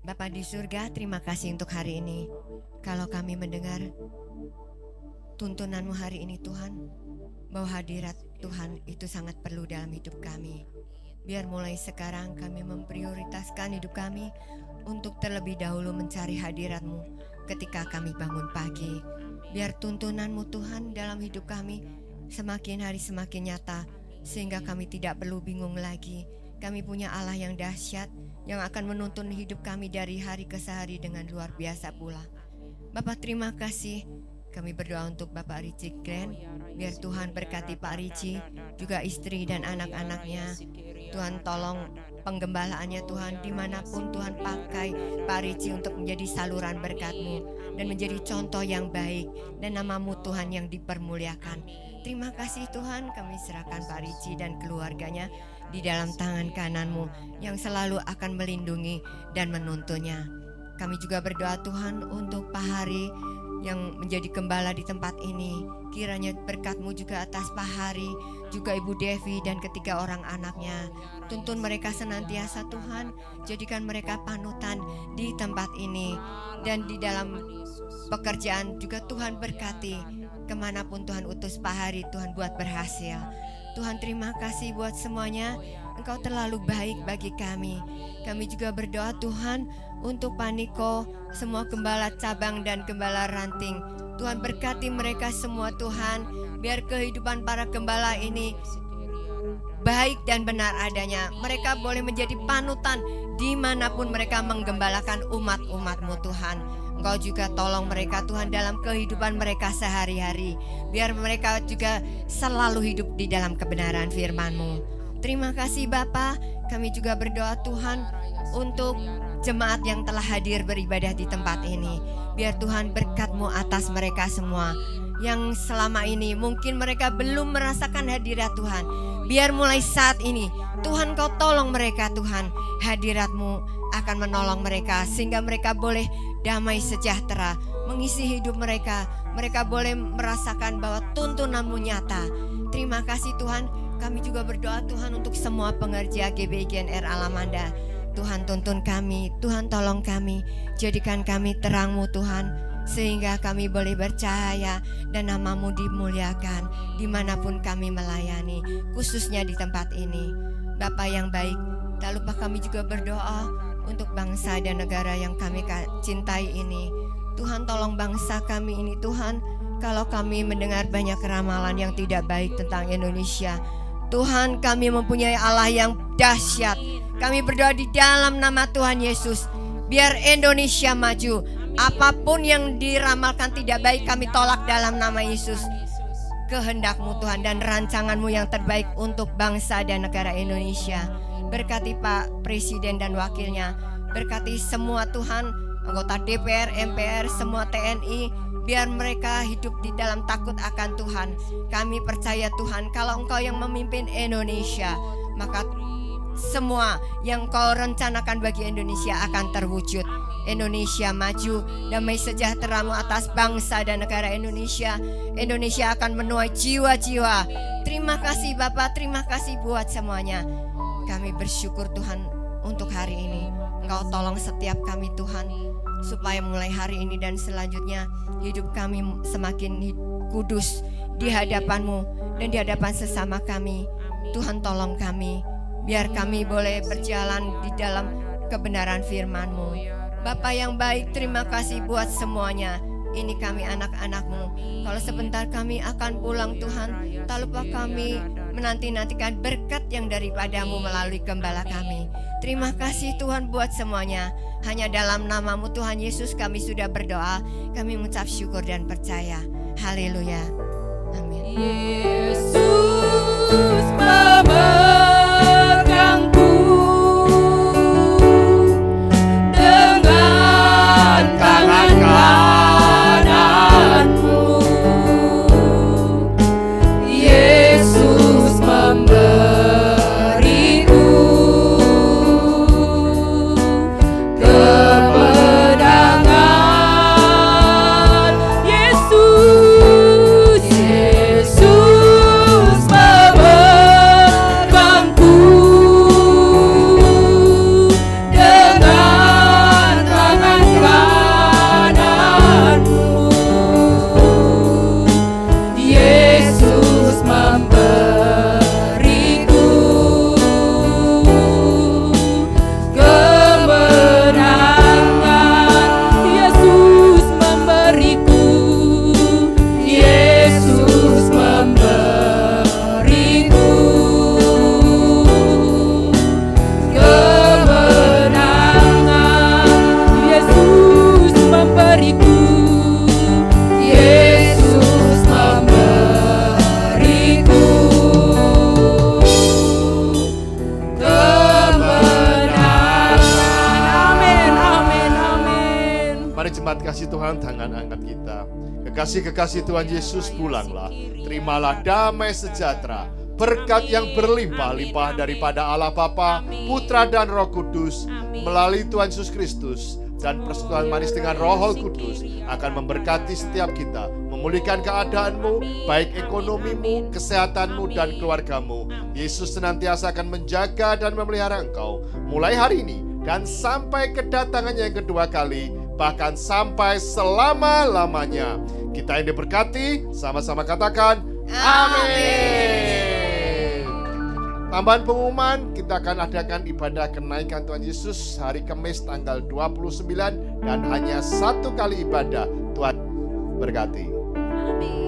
Speaker 7: Bapa di surga, terima kasih untuk hari ini. Kalau kami mendengar tuntunan-Mu hari ini Tuhan, bahwa hadirat Tuhan itu sangat perlu dalam hidup kami. Biar mulai sekarang kami memprioritaskan hidup kami untuk terlebih dahulu mencari hadirat-Mu ketika kami bangun pagi. Biar tuntunan-Mu Tuhan dalam hidup kami semakin hari semakin nyata, sehingga kami tidak perlu bingung lagi. Kami punya Allah yang dahsyat, yang akan menuntun hidup kami dari hari ke hari dengan luar biasa pula. Bapak terima kasih. Kami berdoa untuk Bapak Ricci Glenn. Biar Tuhan berkati Pak Ricci, juga istri dan anak-anaknya. Tuhan tolong penggembalaannya Tuhan, dimanapun Tuhan pakai Pak Ricci untuk menjadi saluran berkat-Mu dan menjadi contoh yang baik, dan nama-Mu Tuhan yang dipermuliakan. Terima kasih Tuhan, kami serahkan Pak Ricci dan keluarganya di dalam tangan kanan-Mu yang selalu akan melindungi dan menuntunnya. Kami juga berdoa Tuhan untuk Pak Hari yang menjadi gembala di tempat ini. Kiranya berkat-Mu juga atas Pak Hari, juga Ibu Devi dan ketiga orang anaknya. Tuntun mereka senantiasa Tuhan, jadikan mereka panutan di tempat ini. Dan di dalam pekerjaan juga Tuhan berkati. Kemanapun Tuhan utus Pak Hari, Tuhan buat berhasil. Tuhan terima kasih buat semuanya. Engkau terlalu baik bagi kami. Kami juga berdoa Tuhan untuk Pak Niko, semua gembala cabang dan gembala ranting. Tuhan berkati mereka semua Tuhan. Biar kehidupan para gembala ini baik dan benar adanya. Mereka boleh menjadi panutan dimanapun mereka menggembalakan umat-umat-Mu Tuhan. Engkau juga tolong mereka Tuhan dalam kehidupan mereka sehari-hari. Biar mereka juga selalu hidup di dalam kebenaran firman-Mu. Terima kasih Bapa. Kami juga berdoa Tuhan untuk jemaat yang telah hadir beribadah di tempat ini. Biar Tuhan berkat-Mu atas mereka semua yang selama ini mungkin mereka belum merasakan hadirat Tuhan. Biar mulai saat ini Tuhan Kau tolong mereka Tuhan. Hadirat-Mu akan menolong mereka sehingga mereka boleh damai sejahtera mengisi hidup mereka. Mereka boleh merasakan bahwa tuntunan-Mu nyata. Terima kasih Tuhan. Kami juga berdoa Tuhan untuk semua pengerja GBI GNR Alamanda. Tuhan tuntun kami, Tuhan tolong kami, jadikan kami terang-Mu Tuhan, sehingga kami boleh bercahaya dan nama-Mu dimuliakan dimanapun kami melayani, khususnya di tempat ini. Bapa yang baik, tak lupa kami juga berdoa untuk bangsa dan negara yang kami cintai ini. Tuhan tolong bangsa kami ini Tuhan, kalau kami mendengar banyak ramalan yang tidak baik tentang Indonesia. Tuhan, kami mempunyai Allah yang dahsyat. Kami berdoa di dalam nama Tuhan Yesus, biar Indonesia maju. Apapun yang diramalkan tidak baik kami tolak dalam nama Yesus. Kehendak-Mu Tuhan dan rancangan-Mu yang terbaik untuk bangsa dan negara Indonesia. Berkati Pak Presiden dan wakilnya. Berkati semua Tuhan, anggota DPR, MPR, semua TNI. Biar mereka hidup di dalam takut akan Tuhan. Kami percaya Tuhan, kalau Engkau yang memimpin Indonesia, maka semua yang Kau rencanakan bagi Indonesia akan terwujud. Indonesia maju, damai sejahtera-Mu atas bangsa dan negara Indonesia. Indonesia akan menuai jiwa-jiwa. Terima kasih Bapak, terima kasih buat semuanya. Kami bersyukur Tuhan untuk hari ini. Engkau tolong setiap kami Tuhan, supaya mulai hari ini dan selanjutnya hidup kami semakin kudus di hadapan-Mu dan di hadapan sesama kami. Tuhan tolong kami, biar kami boleh berjalan di dalam kebenaran firman-Mu. Bapa yang baik, terima kasih buat semuanya. Ini kami anak-anak-Mu. Kalau sebentar kami akan pulang Tuhan, tak lupa kami menanti-nantikan berkat yang daripada-Mu melalui gembala kami. Terima kasih Tuhan buat semuanya. Hanya dalam nama-Mu Tuhan Yesus kami sudah berdoa. Kami mengucap syukur dan percaya. Haleluya. Amin.
Speaker 2: Yesus memegangku dengan tangan kananmu. Yesus memberiku kemenangan. Yesus memegangku dengan tangan kananmu. Yesus memberiku kemenangan. Yesus memberiku, Yesus memberiku kemenangan. Yesus memberiku, Yesus memberiku kemenangan. Amin, amin, amin.
Speaker 4: Mari jemaat kasih Tuhan, tangan angkat kita. Kekasih-kekasih Tuhan Yesus, pulanglah. Terimalah damai sejahtera, berkat yang berlimpah-limpah daripada Allah Bapa, Putra dan Roh Kudus melalui Tuhan Yesus Kristus, dan persekutuan manis dengan Roh Kudus akan memberkati setiap kita, memulihkan keadaanmu, baik ekonomimu, kesehatanmu, dan keluargamu. Yesus senantiasa akan menjaga dan memelihara engkau mulai hari ini dan sampai kedatangannya yang kedua kali, bahkan sampai selama-lamanya. Kita yang diberkati, sama-sama katakan amin. Tambahan pengumuman, kita akan adakan ibadah kenaikan Tuhan Yesus hari Kamis tanggal 29 dan hanya satu kali ibadah. Tuhan berkati.
Speaker 1: Amin.